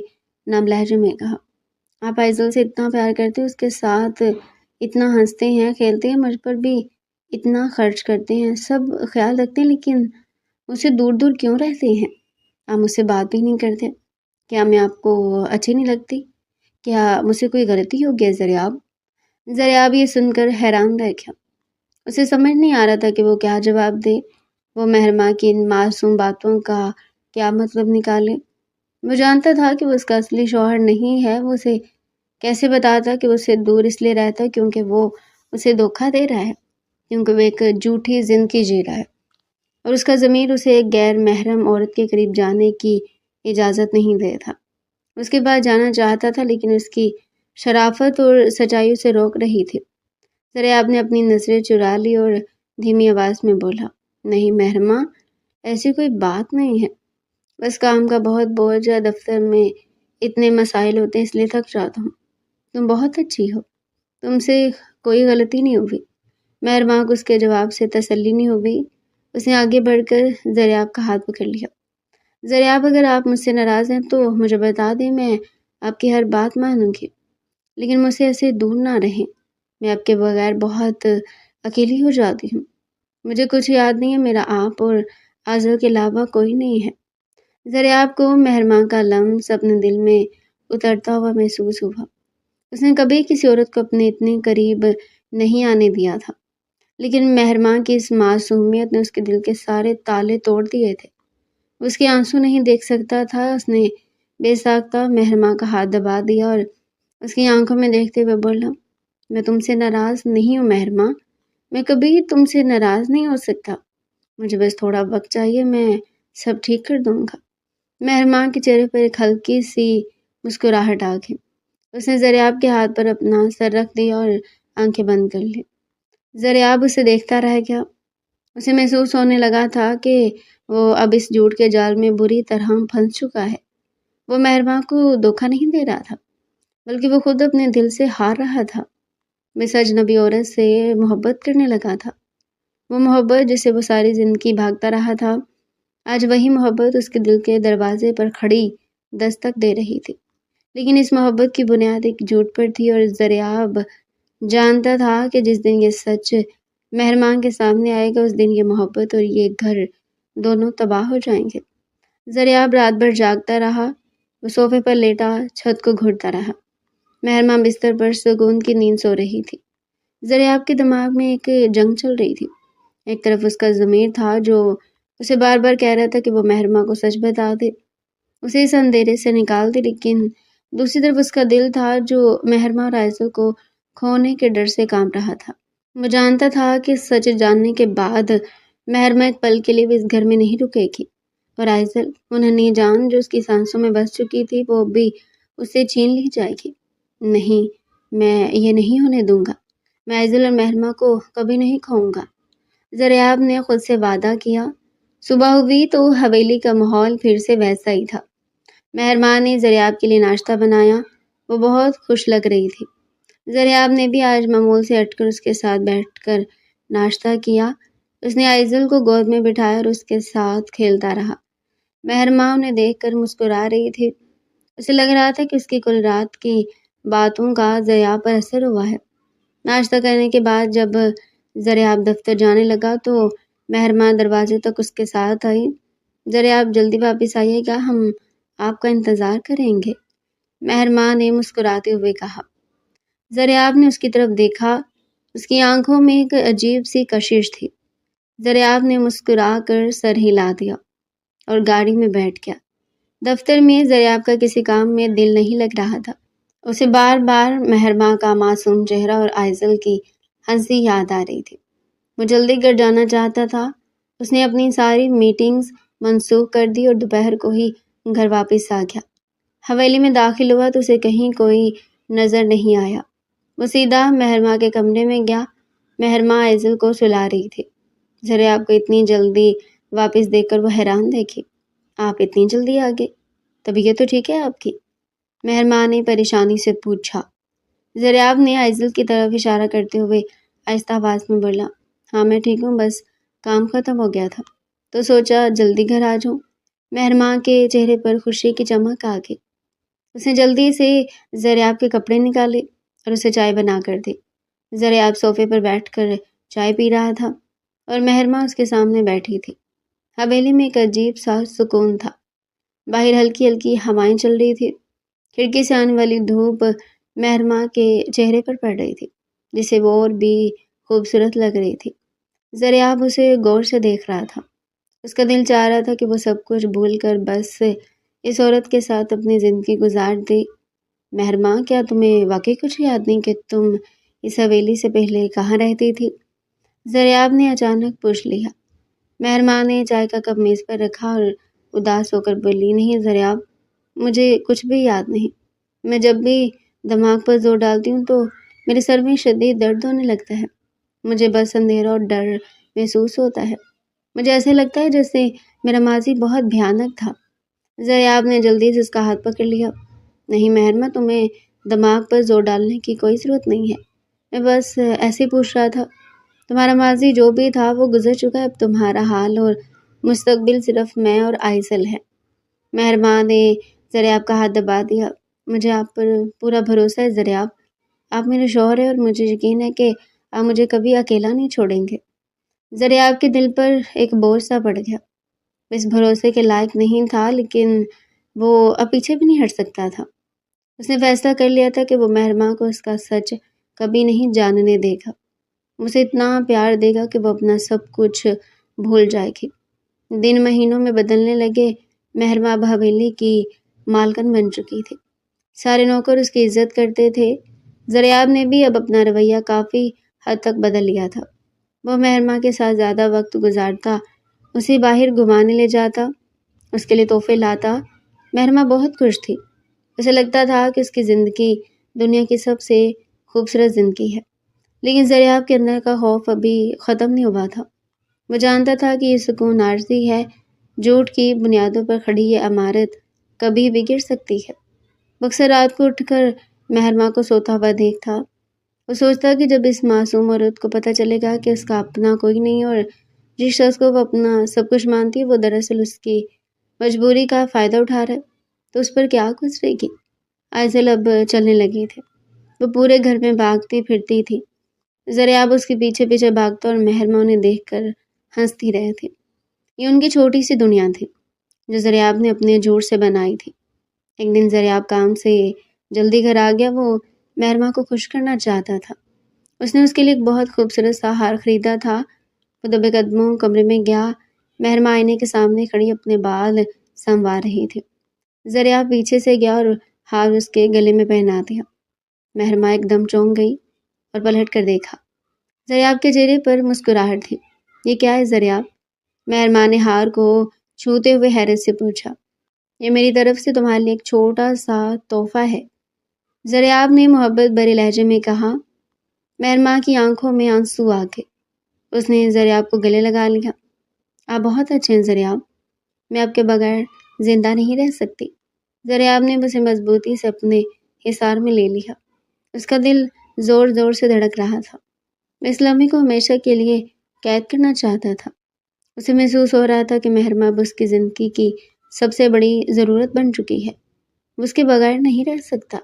نرم لہجے میں کہا، آپ عائزل سے اتنا پیار کرتے، اس کے ساتھ اتنا ہنستے ہیں، کھیلتے ہیں، مجھ پر بھی اتنا خرچ کرتے ہیں، سب خیال رکھتے ہیں، لیکن مجھ سے دور دور کیوں رہتے ہیں؟ آپ مجھ سے بات بھی نہیں کرتے، کیا میں آپ کو اچھی نہیں لگتی؟ کیا مجھ سے کوئی غلطی ہو گیا زریاب؟ زریاب یہ سن کر حیران رہ گیا۔ اسے سمجھ نہیں آ رہا تھا کہ وہ کیا جواب دے۔ وہ مہرماں کی ان معصوم باتوں کا کیا مطلب نکالے؟ وہ جانتا تھا کہ وہ اس کا اصلی شوہر نہیں ہے۔ وہ اسے کیسے بتاتا کہ وہ اس سے دور اس لیے رہتا کیونکہ وہ اسے دھوکہ دے رہا ہے، کیونکہ وہ ایک جھوٹی زندگی جی رہا ہے اور اس کا ضمیر اسے ایک غیر محرم عورت کے قریب جانے کی اجازت نہیں دے تھا۔ اس کے پاس جانا چاہتا تھا لیکن اس کی شرافت اور سچائی اسے روک رہی تھی۔ زریاب نے اپنی نظریں چرا لی اور دھیمی آواز میں بولا، نہیں مہرماں، ایسی کوئی بات نہیں ہے، بس کام کا بہت بوجھ ہے، دفتر میں اتنے مسائل ہوتے ہیں، اس لیے تھک جاتا ہوں۔ تم بہت اچھی ہو، تم سے کوئی غلطی نہیں ہوئی۔ مہرماں کو اس کے جواب سے تسلی نہیں ہوئی۔ اس نے آگے بڑھ کر زریاب کا ہاتھ پکڑ لیا۔ زریاب، اگر آپ مجھ سے ناراض ہیں تو مجھے بتا دیں، میں آپ کی ہر بات مانوں گی، لیکن مجھ سے ایسے دور نہ رہیں، میں آپ کے بغیر بہت اکیلی ہو جاتی ہوں۔ مجھے کچھ یاد نہیں ہے، میرا آپ اور عائزل کے علاوہ کوئی نہیں ہے۔ زریاب کو مہرماں کا لمس اپنے دل میں اترتا ہوا محسوس ہوا۔ اس نے کبھی کسی عورت کو اپنے اتنے قریب نہیں آنے دیا تھا، لیکن مہرماں کی اس معصومیت نے اس کے دل کے سارے تالے توڑ دیے تھے۔ اس کے آنسو نہیں دیکھ سکتا تھا۔ اس نے بے ساختہ مہرماں کا ہاتھ دبا دیا اور اس کی آنکھوں میں دیکھتے ہوئے بولا، میں تم سے ناراض نہیں ہوں مہرماں، میں کبھی تم سے ناراض نہیں ہو سکتا، مجھے بس تھوڑا وقت چاہیے، میں سب ٹھیک کر دوں گا۔ مہرماں کے چہرے پر ایک ہلکی سی مسکراہٹ آ گئی۔ اس نے زریاب کے ہاتھ پر اپنا سر رکھ دیا اور آنکھیں بند کر لی۔ زریاب اسے دیکھتا رہ گیا۔ اسے محسوس ہونے لگا تھا کہ وہ اب اس جھوٹ کے جال میں بری طرح پھنس چکا ہے۔ وہ مہرماں کو دھوکہ نہیں دے رہا تھا، بلکہ وہ خود اپنے دل سے ہار رہا تھا۔ وہ اس اجنبی عورت سے محبت کرنے لگا تھا۔ وہ محبت جسے وہ ساری زندگی بھاگتا رہا تھا، آج وہی محبت اس کے دل کے دروازے پر کھڑی دستک دے رہی تھی۔ لیکن اس محبت کی بنیاد ایک جھوٹ پر تھی اور زریاب جانتا تھا کہ جس دن یہ سچ مہرماں کے سامنے آئے گا، اس دن یہ محبت اور یہ گھر دونوں تباہ ہو جائیں گے۔ زریاب رات بھر جاگتا رہا۔ وہ صوفے پر لیٹا چھت کو گھورتا رہا۔ مہرماں بستر پر سکون کی نیند سو رہی تھی۔ زریاب کے دماغ میں ایک جنگ چل رہی تھی۔ ایک طرف اس کا ضمیر تھا جو اسے بار بار کہہ رہا تھا کہ وہ مہرماں کو سچ بتا دے، اسے اس اندھیرے سے نکال دے، لیکن دوسری طرف اس کا دل تھا جو مہرماں اور عائزل کو کھونے کے ڈر سے کانپ رہا تھا۔ وہ جانتا تھا کہ سچ جاننے کے بعد مہرماں ایک پل کے لیے بھی اس گھر میں نہیں رکے گی، اور عائزل، وہ ننھی جان جو اس کی سانسوں میں بس چکی تھی، وہ بھی اس سے چھین لی جائے گی۔ نہیں، میں یہ نہیں ہونے دوں گا، میں عائزل اور مہرماں کو کبھی نہیں کھوؤں گا۔ زریاب نے خود سے وعدہ کیا۔ صبح ہوئی تو حویلی کا ماحول پھر سے ویسا ہی تھا۔ مہرماں نے زریاب کے لیے ناشتہ بنایا۔ وہ بہت خوش لگ رہی تھی۔ زریاب نے بھی آج معمول سے ہٹ کر اس کے ساتھ بیٹھ کر ناشتہ کیا۔ اس نے عائزل کو گود میں بٹھایا اور اس کے ساتھ کھیلتا رہا۔ مہرماں انہیں دیکھ کر مسکرا رہی تھی۔ اسے لگ رہا تھا کہ اس کی کل رات کی باتوں کا زریاب پر اثر ہوا ہے۔ ناشتہ کرنے کے بعد جب زریاب دفتر جانے لگا تو مہرماں دروازے تک اس کے ساتھ آئی۔ زریاب، جلدی واپس آئیے گا، ہم آپ کا انتظار کریں گے، مہرماں نے مسکراتے ہوئے کہا۔ زریاب نے اس کی طرف دیکھا، اس کی آنکھوں میں ایک عجیب سی کشش تھی۔ زریاب نے مسکرا کر سر ہلا دیا اور گاڑی میں بیٹھ گیا۔ دفتر میں زریاب کا کسی کام میں دل نہیں لگ رہا تھا۔ اسے بار بار مہرماں کا معصوم چہرہ اور آئزل کی ہنسی یاد آ رہی تھی۔ وہ جلدی گھر جانا چاہتا تھا۔ اس نے اپنی ساری میٹنگز منسوخ کر دی اور دوپہر کو ہی گھر واپس آ گیا۔ حویلی میں داخل ہوا تو اسے کہیں کوئی نظر نہیں آیا۔ وہ سیدھا مہرماں کے کمرے میں گیا۔ مہرماں آئزل کو سلا رہی تھی۔ زریاب کو اتنی جلدی واپس دیکھ کر وہ حیران دیکھی۔ آپ اتنی جلدی آ گئے، طبیعت تو ٹھیک ہے آپ کی؟ مہرماں نے پریشانی سے پوچھا۔ زریاب نے آئزل کی طرف اشارہ کرتے ہوئے آہستہ آواز میں بولا، ہاں میں ٹھیک ہوں، بس کام ختم ہو گیا تھا تو سوچا جلدی گھر آ جاؤں۔ مہرماں کے چہرے پر خوشی کی چمک آ گئی۔ اس نے جلدی سے زریاب کے کپڑے نکالے اور اسے چائے بنا کر دی۔ زریاب صوفے پر بیٹھ کر چائے پی رہا تھا اور مہرماں اس کے سامنے بیٹھی تھی۔ حویلی میں ایک عجیب سا سکون تھا۔ باہر ہلکی ہلکی ہوائیں چل رہی تھی۔ کھڑکی سے آنے والی دھوپ مہرماں کے چہرے پر پڑ رہی تھی، جسے وہ اور بھی خوبصورت لگ رہی تھی۔ زریاب اسے غور سے دیکھ رہا تھا۔ اس کا دل چاہ رہا تھا کہ وہ سب کچھ بھول کر بس اس عورت کے ساتھ اپنی زندگی گزار دے۔ مہرماں، کیا تمہیں واقعی کچھ یاد نہیں کہ تم اس حویلی سے پہلے کہاں رہتی تھی؟ زریاب نے اچانک پوچھ لیا۔ مہرماں نے چائے کا کپ میز پر رکھا اور اداس ہو کر بولی، نہیں زریاب، مجھے کچھ بھی یاد نہیں۔ میں جب بھی دماغ پر زور ڈالتی ہوں تو میرے سر میں شدید درد ہونے لگتا ہے۔ مجھے بس اندھیرا اور ڈر محسوس ہوتا ہے۔ مجھے ایسے لگتا ہے جیسے میرا ماضی بہت بھیانک تھا۔ زریاب نے جلدی سے اس کا ہاتھ پکڑ لیا۔ نہیں مہرماں، تمہیں دماغ پر زور ڈالنے کی کوئی ضرورت نہیں ہے۔ میں بس ایسے پوچھ رہا تھا۔ تمہارا ماضی جو بھی تھا وہ گزر چکا ہے، اب تمہارا حال اور مستقبل صرف میں اور آئزل ہے۔ مہرماں نے زریاب کا ہاتھ دبا دیا۔ مجھے آپ پر پورا بھروسہ ہے زریاب، آپ میرے شوہر ہیں اور مجھے یقین ہے کہ آپ مجھے کبھی اکیلا نہیں چھوڑیں گے۔ زریاب کے دل پر ایک بوجھ سا پڑ گیا۔ اس بھروسے کے لائق نہیں تھا، لیکن وہ اب پیچھے بھی نہیں ہٹ سکتا تھا۔ اس نے فیصلہ کر لیا تھا کہ وہ مہرماں کو اس کا سچ کبھی نہیں جاننے دے گا۔ اسے اتنا پیار دے گا کہ وہ اپنا سب کچھ بھول جائے گی۔ دن مہینوں میں بدلنے لگے۔ مہرماں اب حویلی کی مالکن بن چکی تھی۔ سارے نوکر اس کی عزت کرتے تھے۔ زریاب نے بھی اب اپنا رویہ کافی حد تک بدل لیا تھا۔ وہ مہرماں کے ساتھ زیادہ وقت گزارتا، اسے باہر گھمانے لے جاتا، اس کے لیے تحفے لاتا۔ مہرماں بہت خوش تھی۔ اسے لگتا تھا کہ اس کی زندگی دنیا کی سب سے خوبصورت زندگی ہے۔ لیکن زریاب کے اندر کا خوف ابھی ختم نہیں ہوا تھا۔ وہ جانتا تھا کہ یہ سکون عارضی ہے، جھوٹ کی بنیادوں پر کھڑی یہ عمارت کبھی بھی گر سکتی ہے۔ وہ اکثر رات کو اٹھ کر مہرماں کو سوتا ہوا دیکھتا۔ وہ سوچتا کہ جب اس معصوم عورت کو پتہ چلے گا کہ اس کا اپنا کوئی نہیں اور جس شخص کو وہ اپنا سب کچھ مانتی ہے وہ دراصل اس کی مجبوری کا فائدہ اٹھا رہا ہے، تو اس پر کیا گزرے گی۔ آئزل اب چلنے لگی تھی۔ وہ پورے گھر میں بھاگتی پھرتی تھی۔ زریاب اس کے پیچھے پیچھے بھاگتا اور مہرماں انہیں دیکھ کر ہنستی رہے تھی۔ یہ ان کی چھوٹی سی دنیا تھی جو زریاب نے اپنے جھوٹ سے بنائی تھی۔ ایک دن زریاب کام سے جلدی گھر آ گیا۔ وہ مہرماں کو خوش کرنا چاہتا تھا۔ اس نے اس کے لیے ایک بہت خوبصورت سا ہار خریدا تھا۔ وہ دبے قدموں کمرے میں گیا۔ مہرماں آئینے کے سامنے کھڑی اپنے بال سنوار رہی تھی۔ زریاب پیچھے سے گیا اور ہار اس کے گلے میں پہنا دیا۔ مہرماں ایک دم چونک گئی اور پلٹ کر دیکھا۔ زریاب کے چہرے پر مسکراہٹ تھی۔ یہ کیا ہے زریاب؟ مہرماں نے ہار کو چھوتے ہوئے حیرت سے پوچھا۔ یہ میری طرف سے تمہارے لیے ایک چھوٹا سا تحفہ ہے، زریاب نے محبت بھرے لہجے میں کہا۔ مہرماں کی آنکھوں میں آنسو آ گئے۔ اس نے زریاب کو گلے لگا لیا۔ آپ بہت اچھے ہیں زریاب، میں آپ کے بغیر زندہ نہیں رہ سکتی۔ زریاب نے اسے مضبوطی سے اپنے حصار میں لے لیا۔ اس کا دل زور زور سے دھڑک رہا تھا۔ وہ اس لمحے کو ہمیشہ کے لیے قید کرنا چاہتا تھا۔ اسے محسوس ہو رہا تھا کہ مہرماں اب اس کی زندگی کی سب سے بڑی ضرورت بن چکی ہے۔ وہ اس کے بغیر نہیں رہ سکتا،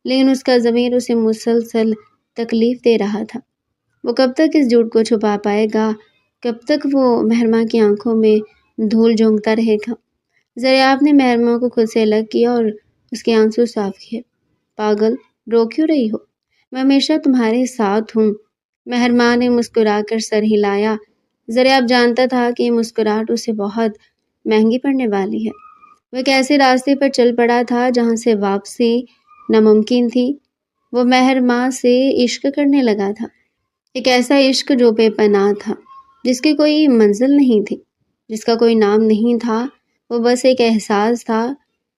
لیکن اس کا ضمیر اسے مسلسل تکلیف دے رہا تھا۔ وہ کب تک اس جھوٹ کو چھپا پائے گا؟ کب تک وہ مہرماں کی آنکھوں میں دھول جھونکتا رہے گا؟ ضریاب نے مہرماں کو خود سے الگ کیا اور اس کے آنسو صاف کیے۔ پاگل، رو کیوں رہی ہو؟ میں ہمیشہ تمہارے ساتھ ہوں۔ مہرماں نے مسکرا کر سر ہلایا۔ ضریاب جانتا تھا کہ یہ مسکراہٹ اسے بہت مہنگی پڑنے والی ہے۔ وہ ایک ایسے راستے پر چل پڑا تھا جہاں سے واپسی ناممکن تھی۔ وہ مہرماں سے عشق کرنے لگا تھا، ایک ایسا عشق جو بے پناہ تھا، جس کی کوئی منزل نہیں تھی، جس کا کوئی نام نہیں تھا۔ وہ بس ایک احساس تھا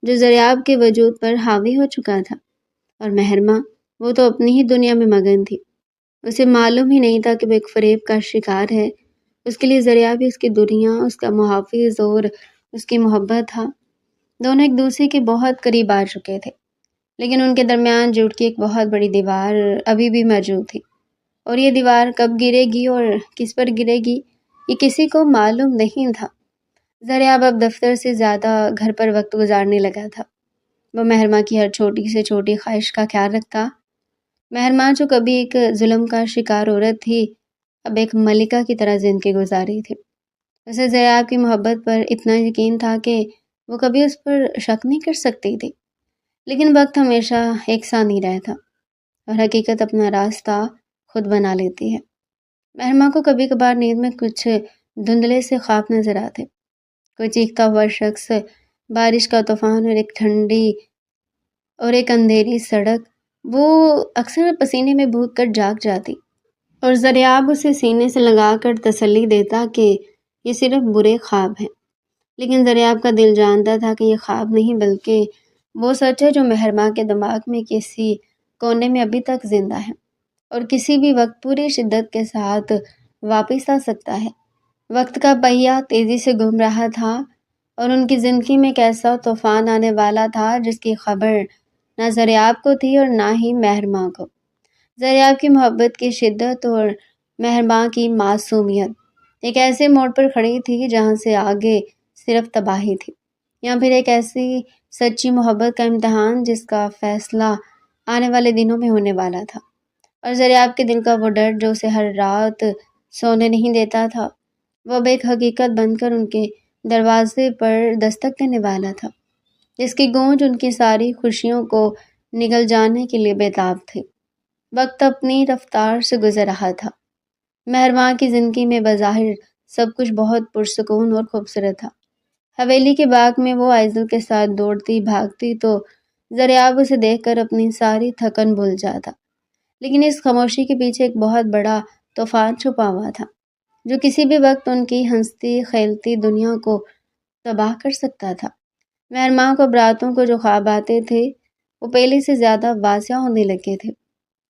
جو ضریاب کے وجود پر حاوی ہو چکا تھا، اور مہرماں، وہ تو اپنی ہی دنیا میں مگن تھی۔ اسے معلوم ہی نہیں تھا کہ وہ ایک فریب کا شکار ہے۔ اس کے لیے ضریاب ہی اس کی دنیا، اس کا محافظ اور اس کی محبت تھا۔ دونوں ایک دوسرے کے بہت قریب آ چکے تھے، لیکن ان کے درمیان جھوٹ کی ایک بہت بڑی دیوار ابھی بھی موجود تھی، اور یہ دیوار کب گرے گی اور کس پر گرے گی، یہ کسی کو معلوم نہیں تھا۔ ضریاب اب دفتر سے زیادہ گھر پر وقت گزارنے لگا تھا۔ وہ مہرماں کی ہر چھوٹی سے چھوٹی خواہش کا خیال رکھتا۔ مہرماں جو کبھی ایک ظلم کا شکار عورت تھی، اب ایک ملکہ کی طرح زندگی گزاری تھی۔ اسے ضریاب کی محبت پر اتنا یقین تھا کہ وہ کبھی اس پر شک نہیں کر سکتی تھی، لیکن وقت ہمیشہ ایک سا نہیں رہتا، اور حقیقت اپنا راستہ خود بنا لیتی ہے۔ مہرماں کو کبھی کبھار نیند میں کچھ دھندلے سے خواب نظر آتے، کوئی چیختا ہوا شخص، بارش کا طوفان اور ایک اندھیری سڑک۔ وہ اکثر پسینے میں بھوگ کر جاگ جاتی، اور ضریاب اسے سینے سے لگا کر تسلی دیتا کہ یہ صرف برے خواب ہیں، لیکن ضریاب کا دل جانتا تھا کہ یہ خواب نہیں بلکہ وہ سچ ہے جو مہرماں کے دماغ میں کسی کونے میں ابھی تک زندہ ہے، اور کسی بھی وقت پوری شدت کے ساتھ واپس آ سکتا ہے۔ وقت کا پہیہ تیزی سے گھوم رہا تھا، اور ان کی زندگی میں ایک ایسا طوفان آنے والا تھا جس کی خبر نہ ضریاب کو تھی اور نہ ہی مہرماں کو۔ ضریاب کی محبت کی شدت اور مہرماں کی معصومیت ایک ایسے موڑ پر کھڑی تھی جہاں سے آگے صرف تباہی تھی، یا پھر ایک ایسی سچی محبت کا امتحان جس کا فیصلہ آنے والے دنوں میں ہونے والا تھا۔ اور ضریاب کے دل کا وہ ڈر جو اسے ہر رات سونے نہیں دیتا تھا، وہ اب ایک حقیقت بن کر ان کے دروازے پر دستک دینے والا تھا، جس کی گونج ان کی ساری خوشیوں کو نگل جانے کے لیے بےتاب تھی۔ وقت اپنی رفتار سے گزر رہا تھا۔ مہرماں کی زندگی میں بظاہر سب کچھ بہت پرسکون اور خوبصورت تھا۔ حویلی کے باغ میں وہ آئزل کے ساتھ دوڑتی بھاگتی تو ضریاب اسے دیکھ کر اپنی ساری تھکن بھول جاتا، لیکن اس خاموشی کے پیچھے ایک بہت بڑا طوفان چھپا ہوا تھا جو کسی بھی وقت ان کی ہنستی کھیلتی دنیا کو تباہ کر سکتا تھا۔ مہرماں کو راتوں کو جو خواب آتے تھے وہ پہلے سے زیادہ واضح ہونے لگے تھے۔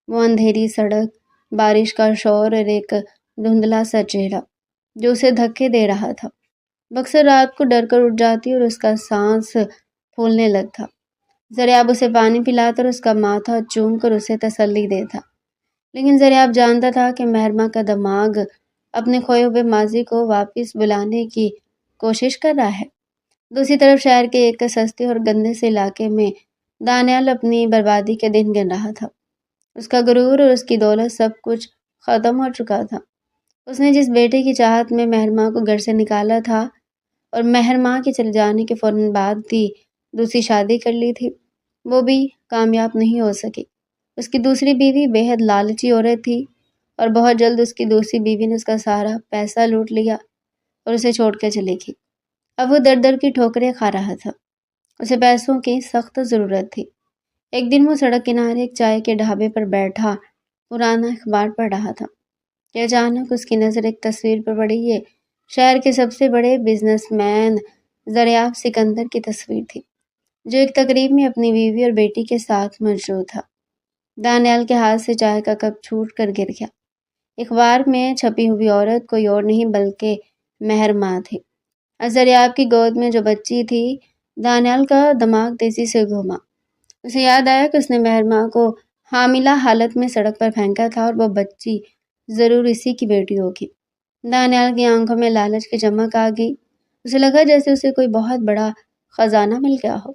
وہ اندھیری سڑک، بارش کا شور اور ایک دھندلا سا چہرہ جو اسے دھکے دے رہا تھا۔ اکثر رات کو ڈر کر اٹھ جاتی اور اس کا سانس پھولنے لگتا۔ ضریاب اسے پانی پلاتا اور اس کا ماتھا چوم کر اسے تسلی دیتا، لیکن ضریاب جانتا تھا کہ مہرماں کا دماغ اپنے کھوئے ہوئے ماضی کو واپس بلانے کی کوشش کر رہا ہے۔ دوسری طرف شہر کے ایک سستے اور گندے سے علاقے میں دانیال اپنی بربادی کے دن گن رہا تھا۔ اس کا غرور اور اس کی دولت سب کچھ ختم ہو چکا تھا۔ اس نے جس بیٹے کی چاہت میں مہرماں کو گھر سے نکالا تھا اور مہرماں کے چلے جانے کے فوراً بعد بھی دوسری شادی کر لی تھی، وہ بھی کامیاب نہیں ہو سکی۔ اس کی دوسری بیوی بے حد لالچی عورت تھی، اور بہت جلد اس کی دوسری بیوی نے اس کا سارا پیسہ لوٹ لیا اور اسے چھوڑ کر چلی گئی۔ اب وہ در در کی ٹھوکریں کھا رہا تھا۔ اسے پیسوں کی سخت ضرورت تھی۔ ایک دن وہ سڑک کنارے ایک چائے کے ڈھابے پر بیٹھا پرانا اخبار پڑھ رہا تھا کہ اچانک اس کی نظر ایک تصویر پر پڑی۔ یہ شہر کے سب سے بڑے بزنس مین ضریاب سکندر کی تصویر تھی، جو ایک تقریب میں اپنی بیوی اور بیٹی کے ساتھ موجود تھا۔ دانیال کے ہاتھ سے چائے کا کپ چھوٹ کر گر گیا۔ اخبار میں چھپی ہوئی عورت کوئی اور نہیں بلکہ مہرماں تھی۔ ضریاب کی گود میں جو بچی تھی، دانیال کا دماغ تیزی سے گھوما۔ اسے یاد آیا کہ اس نے مہرماں کو حاملہ حالت میں سڑک پر پھینکا تھا، اور وہ بچی ضرور اسی کی بیٹی ہوگی۔ دانیال کی آنکھوں میں لالچ کی چمک آ گئی۔ اسے لگا جیسے اسے کوئی بہت بڑا خزانہ مل گیا ہو۔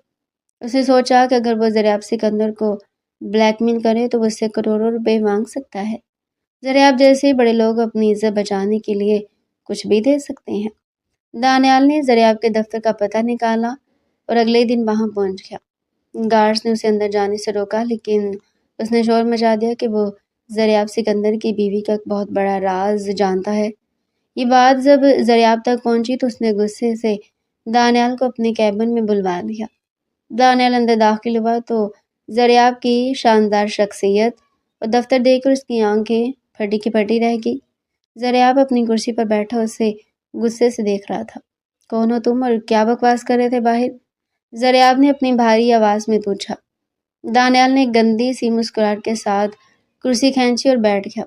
اسے سوچا کہ اگر وہ ضریاب سکندر کو بلیک میل کرے تو وہ اس سے کروڑوں روپے مانگ سکتا ہے۔ ضریاب جیسے بڑے لوگ اپنی عزت بچانے کے لیے کچھ بھی دے سکتے ہیں۔ دانیال نے ضریاب کے دفتر کا پتہ نکالا اور اگلے دن وہاں پہنچ گیا۔ گارڈز نے اسے اندر جانے سے روکا، لیکن اس نے شور مچا دیا کہ وہ زریاب سکندر کی بیوی کا بہت بڑا راز جانتا ہے۔ یہ بات جب زریاب تک پہنچی تو اس نے غصے سے دانیال کو اپنے کیبن میں بلوا لیا۔ دانیال اندر داخل ہوا تو زریاب کی شاندار شخصیت اور دفتر دیکھ کر اس کی آنکھیں پھٹی کی پھٹی رہ گئی۔ زریاب اپنی کرسی پر بیٹھا اسے غصے سے دیکھ رہا تھا۔ کون ہو تم اور کیا بکواس کر رہے تھے باہر؟ زریاب نے اپنی بھاری آواز میں پوچھا۔ دانیال نے گندی سی مسکراہٹ کے ساتھ کرسی کھینچی اور بیٹھ گیا۔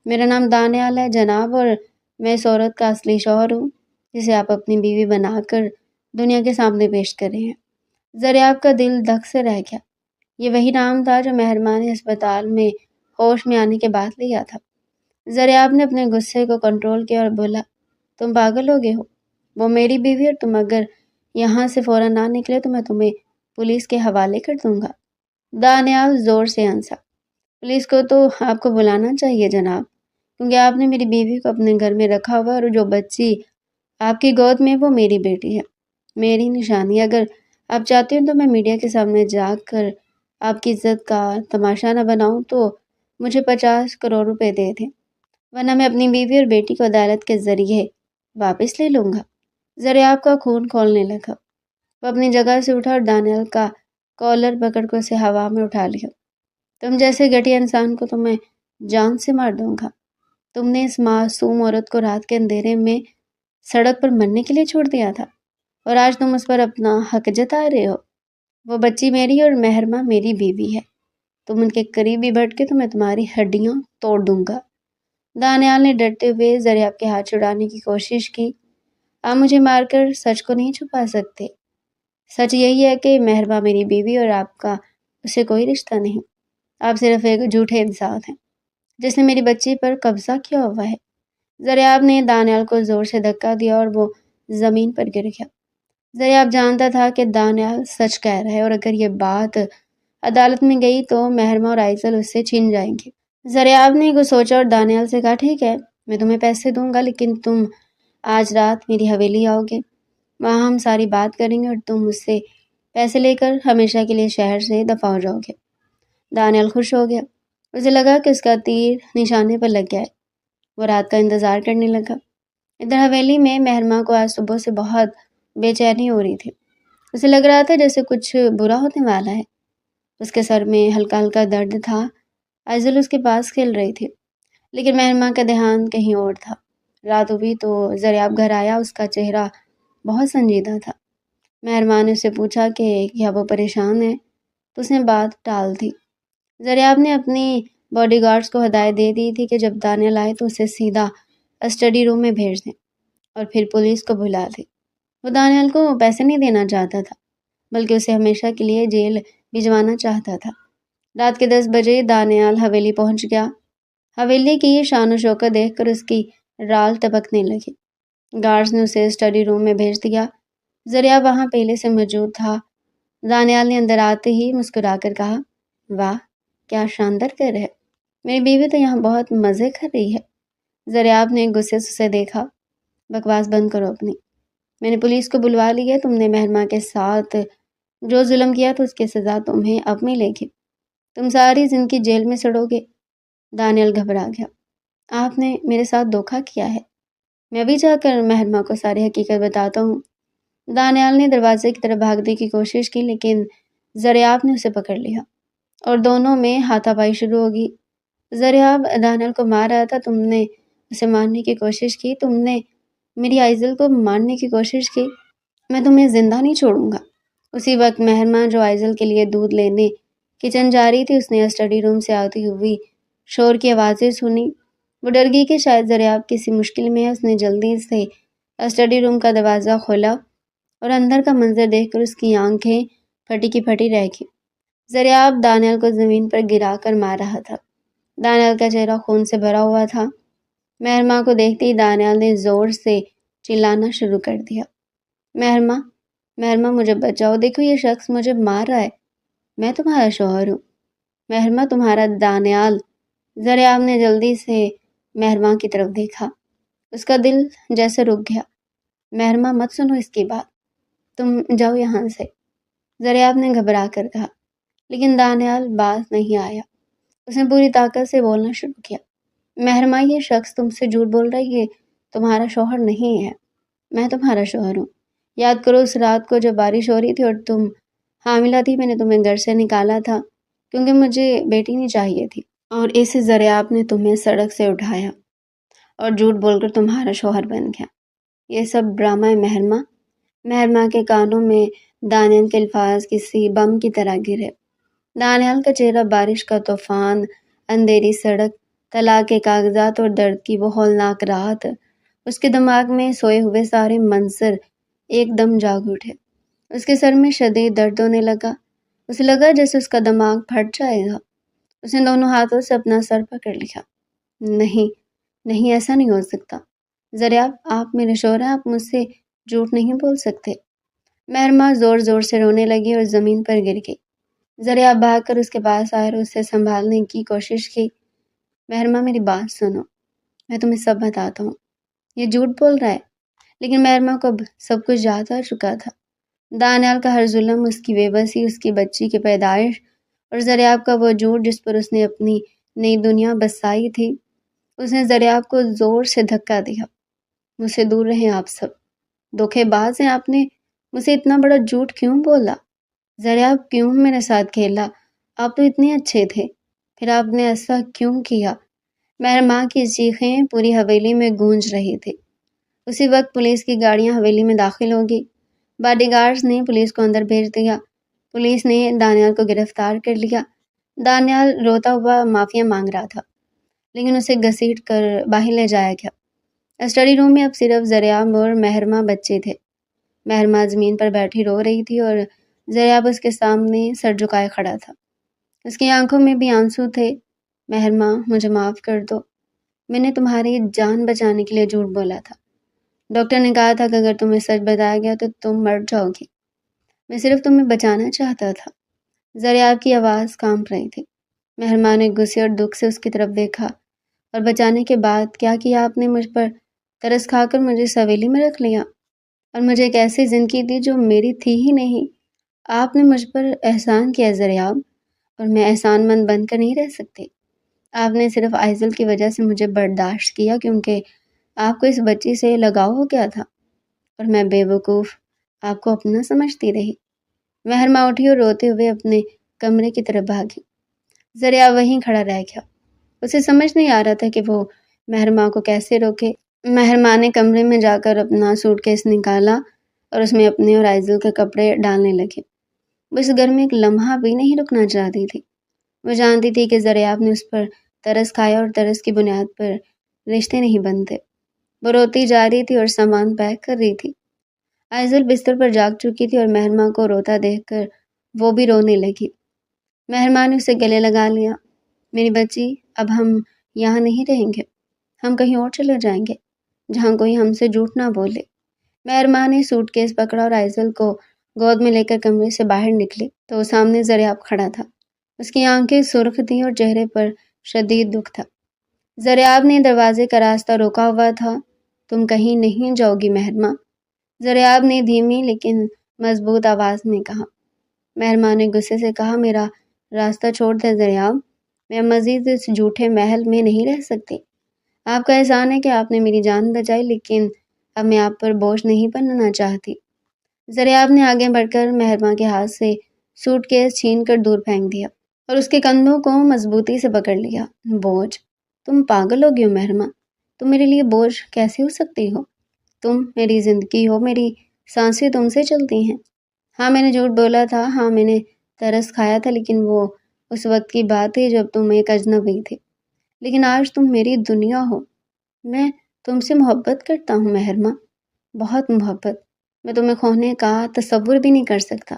میرا نام دانیال ہے جناب، اور میں اس عورت کا اصلی شوہر ہوں جسے آپ اپنی بیوی بنا کر دنیا کے سامنے پیش کر رہے ہیں۔ زریاب کا دل دھک سے رہ گیا۔ یہ وہی نام تھا جو مہرماں نے ہسپتال میں ہوش میں آنے کے بعد لیا تھا۔ زریاب نے اپنے غصے کو کنٹرول کیا اور بولا، تم پاگل ہو گئے ہو؟ وہ میری بیوی، اور تم اگر یہاں سے فوراً نہ نکلے تو میں تمہیں پولیس کے حوالے کر دوں گا۔ دانیال زور سے ہنسا۔ پولیس کو تو آپ کو بلانا چاہیے جناب، کیونکہ آپ نے میری بیوی کو اپنے گھر میں رکھا ہوا اور جو بچی آپ کی گود میں وہ میری بیٹی ہے، میری نشانی۔ اگر آپ چاہتے ہو تو میں میڈیا کے سامنے جا کر آپ کی عزت کا تماشا نہ بناؤں تو مجھے 50 کروڑ روپے دے دیں، ورنہ میں اپنی بیوی اور بیٹی کو عدالت کے ذریعے واپس لے لوں گا۔ زریاب کا خون کھولنے لگا۔ وہ اپنی جگہ سے اٹھا اور دانیال کا کالر پکڑ کر اسے ہوا میں اٹھا لیا۔ تم جیسے گھٹیا انسان کو تو میں جان سے مار دوں گا۔ تم نے اس معصوم عورت کو رات کے اندھیرے میں سڑک پر مرنے کے لیے چھوڑ دیا تھا، اور آج تم اس پر اپنا حق جتا رہے ہو۔ وہ بچی میری اور مہرماں میری بیوی ہے۔ تم ان کے قریب بھی بھٹکے تو میں تمہاری ہڈیاں توڑ دوں گا۔ دانیال نے ڈرتے ہوئے زریاب کے ہاتھ چھڑانے کی کوشش کی۔ آپ مجھے مار کر سچ کو نہیں چھپا سکتے۔ سچ یہی ہے کہ مہرباں میری بیوی اور آپ کا اسے کوئی رشتہ نہیں۔ آپ صرف ایک جھوٹے انسان ہیں جس نے میری بچی پر قبضہ کیا ہوا ہے۔ زریاب نے دانیال کو زور سے دھکا دیا اور وہ زمین پر گر گیا۔ زریاب جانتا تھا کہ دانیال سچ کہہ رہا ہے، اور اگر یہ بات عدالت میں گئی تو مہرماں اور آئزل اس سے چھین جائیں گے۔ زریاب نے کچھ سوچا اور دانیال سے کہا، ٹھیک ہے، میں تمہیں پیسے دوں گا، لیکن تم آج رات میری حویلی آؤ گے۔ وہاں ہم ساری بات کریں گے اور تم مجھ سے پیسے لے کر ہمیشہ کے لیے شہر سے دفع ہو جاؤ گے۔ دانیال خوش ہو گیا۔ اسے لگا کہ اس کا تیر نشانے پر لگ گیا ہے۔ وہ رات کا انتظار کرنے لگا۔ ادھر حویلی میں مہرماں کو آج صبح سے بہت بے چینی ہو رہی تھی۔ اسے لگ رہا تھا جیسے کچھ برا ہونے والا ہے۔ اس کے سر میں ہلکا ہلکا درد تھا۔ آئزل اس کے پاس کھیل رہی تھی، لیکن مہرماں کا دھیان کہیں اور تھا۔ رات ہوئی تو زریاب گھر آیا۔ اس کا چہرہ بہت سنجیدہ تھا۔ مہرماں نے اس سے پوچھا کہ کیا وہ پریشان ہے، تو اس نے بات ٹال دی۔ زریاب نے اپنی باڈی گارڈز کو ہدایت دے دی تھی کہ جب دانیال آئے تو اسے سیدھا اسٹڈی روم میں بھیج دیں اور پھر پولیس کو بلا دیں۔ وہ دانیال کو پیسے نہیں دینا چاہتا تھا، بلکہ اسے ہمیشہ کے لیے جیل بھجوانا چاہتا تھا۔ رات کے 10 بجے دانیال حویلی پہنچ گیا۔ حویلی کی شان و شوکت دیکھ کر اس کی رال ٹپکنے لگی۔ گارڈز نے اسے اسٹڈی روم میں بھیج دیا۔ زریاب وہاں پہلے سے موجود تھا۔ دانیال نے اندر آتے ہی مسکرا کر کہا، واہ کیا شاندار گھر ہے، میری بیوی تو یہاں بہت مزے کر رہی ہے۔ زریاب نے غصے سے اسے دیکھا۔ بکواس بند کرو اپنی، میں نے پولیس کو بلوا لی ہے۔ تم نے مہرماں کے ساتھ جو ظلم کیا تو اس کی سزا تمہیں اب ملے گی۔ تم ساری زندگی جیل میں سڑو گے۔ دانیال گھبرا گیا۔ آپ نے میرے ساتھ دھوکہ کیا ہے، میں ابھی جا کر مہرماں کو ساری حقیقت بتاتا ہوں۔ دانیال نے دروازے کی طرف بھاگنے کی کوشش کی، لیکن زریاب نے اسے پکڑ لیا اور دونوں میں ہاتھا پائی شروع ہوگی۔ زریاب دانیال کو مار رہا تھا۔ تم نے اسے مارنے کی کوشش کی، تم نے میری آئزل کو مارنے کی کوشش کی، میں تمہیں زندہ نہیں چھوڑوں گا۔ اسی وقت مہرماں جو آئزل کے لیے دودھ لینے کچن جا رہی تھی، اس نے اسٹڈی روم سے آتی ہوئی شور کی آوازیں سنی۔ وہ ڈر گئی کہ شاید زریاب کسی مشکل میں ہے۔ اس نے جلدی سے اسٹڈی روم کا دروازہ کھولا اور اندر کا منظر دیکھ کر اس کی آنکھیں پھٹی کی پھٹی رہ گئی۔ زریاب دانیال کو زمین پر گرا کر مار رہا تھا۔ دانیال کا چہرہ خون سے بھرا ہوا تھا۔ مہرماں کو دیکھتے ہی دانیال نے زور سے چلانا شروع کر دیا، مہرماں مہرماں مجھے بچاؤ، دیکھو یہ شخص مجھے مار رہا ہے، میں تمہارا شوہر ہوں، مہرماں تمہارا دانیال۔ زریاب نے جلدی سے مہرماں کی طرف دیکھا۔ اس کا دل جیسے رک گیا۔ مہرماں مت سنو اس کی بات، تم جاؤ یہاں سے، زریاب نے گھبرا کر کہا، لیکن دانیال بات نہیں آیا۔ اس نے پوری طاقت سے بولنا شروع کیا، محرمہ یہ شخص تم سے جھوٹ بول رہا ہے، یہ تمہارا شوہر نہیں ہے، میں تمہارا شوہر ہوں۔ یاد کرو اس رات کو جب بارش ہو رہی تھی اور تم حاملہ تھی، میں نے تمہیں گھر سے نکالا تھا کیونکہ مجھے بیٹی نہیں چاہیے تھی، اور اس زریاب نے تمہیں سڑک سے اٹھایا اور جھوٹ بول کر تمہارا شوہر بن گیا۔ یہ سب ڈرامہ ہے محرمہ۔ محرمہ کے کانوں میں دانیال کے الفاظ کسی بم کی طرح گرے۔ دانیال کا چہرہ، بارش کا طوفان، اندھیری سڑک، طلاق کے کاغذات اور درد کی وہ ہولناک رات، اس کے دماغ میں سوئے ہوئے سارے منظر ایک دم جاگ اٹھے۔ اس کے سر میں شدید درد ہونے لگا، اسے لگا جیسے اس کا دماغ پھٹ جائے گا۔ اس نے دونوں ہاتھوں سے اپنا سر پکڑ لیا۔ نہیں، نہیں، ایسا نہیں ہو سکتا۔ زریاب، آپ میرے شوہر ہیں، آپ مجھ سے جھوٹ نہیں بول سکتے۔ محرمہ زور زور سے رونے لگی اور زمین پر گر گئی۔ زریاب بھاگ کر اس کے پاس آئے اور اسے سنبھالنے کی کوشش کی۔ محرمہ میری بات سنو، میں تمہیں سب بتاتا ہوں۔ یہ جھوٹ بول رہا ہے، لیکن محرمہ کو اب سب کچھ یاد آ چکا تھا۔ دانیال کا ہر ظلم، اس کی بے بسی، اس کی بچی کی پیدائش، اور زریاب کا وہ جھوٹ جس پر اس نے اپنی نئی دنیا بسائی تھی۔ اس نے زریاب کو زور سے دھکا دیا۔ مجھ سے دور رہیں آپ سب، دھوکے باز ہیں، آپ نے مجھ سے اتنا بڑا جھوٹ کیوں بولا؟ زریاب، کیوں میرے ساتھ کھیلا؟ آپ تو اتنے اچھے تھے، پھر آپ نے ایسا کیوں کیا؟ محرمہ کی چیخیں پوری حویلی میں گونج رہی تھی۔ اسی وقت پولیس کی گاڑیاں حویلی میں داخل ہو گئی۔ باڈی گارڈز نے پولیس کو اندر بھیج دیا۔ پولیس نے دانیال کو گرفتار کر لیا۔ دانیال روتا ہوا معافیا مانگ رہا تھا، لیکن اسے گھسیٹ کر باہر لے جایا گیا۔ اسٹڈی روم میں اب صرف زریاب اور محرمہ بچے تھے۔ محرمہ زمین پر بیٹھی رو رہی تھی اور زریاب اس کے سامنے سر جھکائے کھڑا تھا۔ اس کی آنکھوں میں بھی آنسو تھے۔ محرمہ، مجھے معاف کر دو، میں نے تمہاری جان بچانے کے لیے جھوٹ بولا تھا۔ ڈاکٹر نے کہا تھا کہ اگر تمہیں سچ بتایا گیا تو تم مر جاؤ گی۔ میں صرف تمہیں بچانا چاہتا تھا۔ زریاب کی آواز کانپ رہی تھی۔ محرمہ نے غصے اور دکھ سے اس کی طرف دیکھا۔ اور بچانے کے بعد کیا کیا آپ نے؟ مجھ پر ترس کھا کر مجھے اس حویلی میں رکھ لیا اور مجھے ایک ایسی زندگی دی جو میری تھی ہی نہیں۔ آپ نے مجھ پر احسان کیا زریاب، اور میں احسان مند بن کر نہیں رہ سکتی۔ آپ نے صرف آئزل کی وجہ سے مجھے برداشت کیا کیونکہ آپ کو اس بچی سے لگاؤ ہو گیا تھا، اور میں بے وقوف آپ کو اپنا سمجھتی رہی۔ محرمہ اٹھی اور روتے ہوئے اپنے کمرے کی طرف بھاگی۔ زریاب وہیں کھڑا رہ گیا۔ اسے سمجھ نہیں آ رہا تھا کہ وہ محرمہ کو کیسے روکے۔ محرمہ نے کمرے میں جا کر اپنا سوٹ کیس نکالا اور اس میں اپنے اور آئزل کے کپڑے ڈالنے لگے۔ وہ اس گھر میں ایک لمحہ بھی نہیں رکنا چاہتی تھی۔ وہ جانتی تھی کہ زریاب نے اس پر ترس کھایا اور ترس کی بنیاد پر رشتے نہیں بنتے۔ وہ روتی جا رہی تھی اور سامان پیک کر رہی تھی۔ آئزل بستر پر جاگ چکی تھی اور محرمہ کو روتا دیکھ کر وہ بھی رونے لگی۔ محرمہ نے اسے گلے لگا لیا۔ میری بچی، اب ہم یہاں نہیں رہیں گے، ہم کہیں اور چلے جائیں گے جہاں کوئی ہم سے جھوٹ نہ بولے۔ محرمہ نے سوٹ کیس پکڑا اور آئزل کو گود میں لے کر کمرے سے باہر نکلی تو سامنے زریاب کھڑا تھا۔ اس کی آنکھیں سرخ تھیں اور چہرے پر شدید دکھ تھا۔ زریاب نے دروازے کا راستہ روکا ہوا تھا۔ تم کہیں نہیں جاؤ گی محرمہ؟ زریاب نے دھیمی لیکن مضبوط آواز میں کہا۔ محرمہ نے غصے سے کہا، میرا راستہ چھوڑ دے زریاب، میں مزید اس جھوٹے محل میں نہیں رہ سکتی۔ آپ کا احسان ہے کہ آپ نے میری جان بچائی، لیکن اب میں آپ پر بوجھ نہیں بننا چاہتی۔ زریاب نے آگے بڑھ کر محرمہ کے ہاتھ سے سوٹ کیس چھین کر دور پھینک دیا اور اس کے کندھوں کو مضبوطی سے پکڑ لیا۔ بوجھ؟ تم پاگل ہو گئی ہو محرمہ، تم میرے لیے بوجھ کیسے ہو سکتی ہو؟ تم میری زندگی ہو، میری سانسیں تم سے چلتی ہیں۔ ہاں میں نے جھوٹ بولا تھا، ہاں میں نے ترس کھایا تھا، لیکن وہ اس وقت کی بات ہے جب تم ایک اجنبی تھے، لیکن آج تم میری دنیا ہو۔ میں تم سے محبت کرتا ہوں محرمہ، بہت محبت۔ میں تمہیں کھونے کا تصور بھی نہیں کر سکتا۔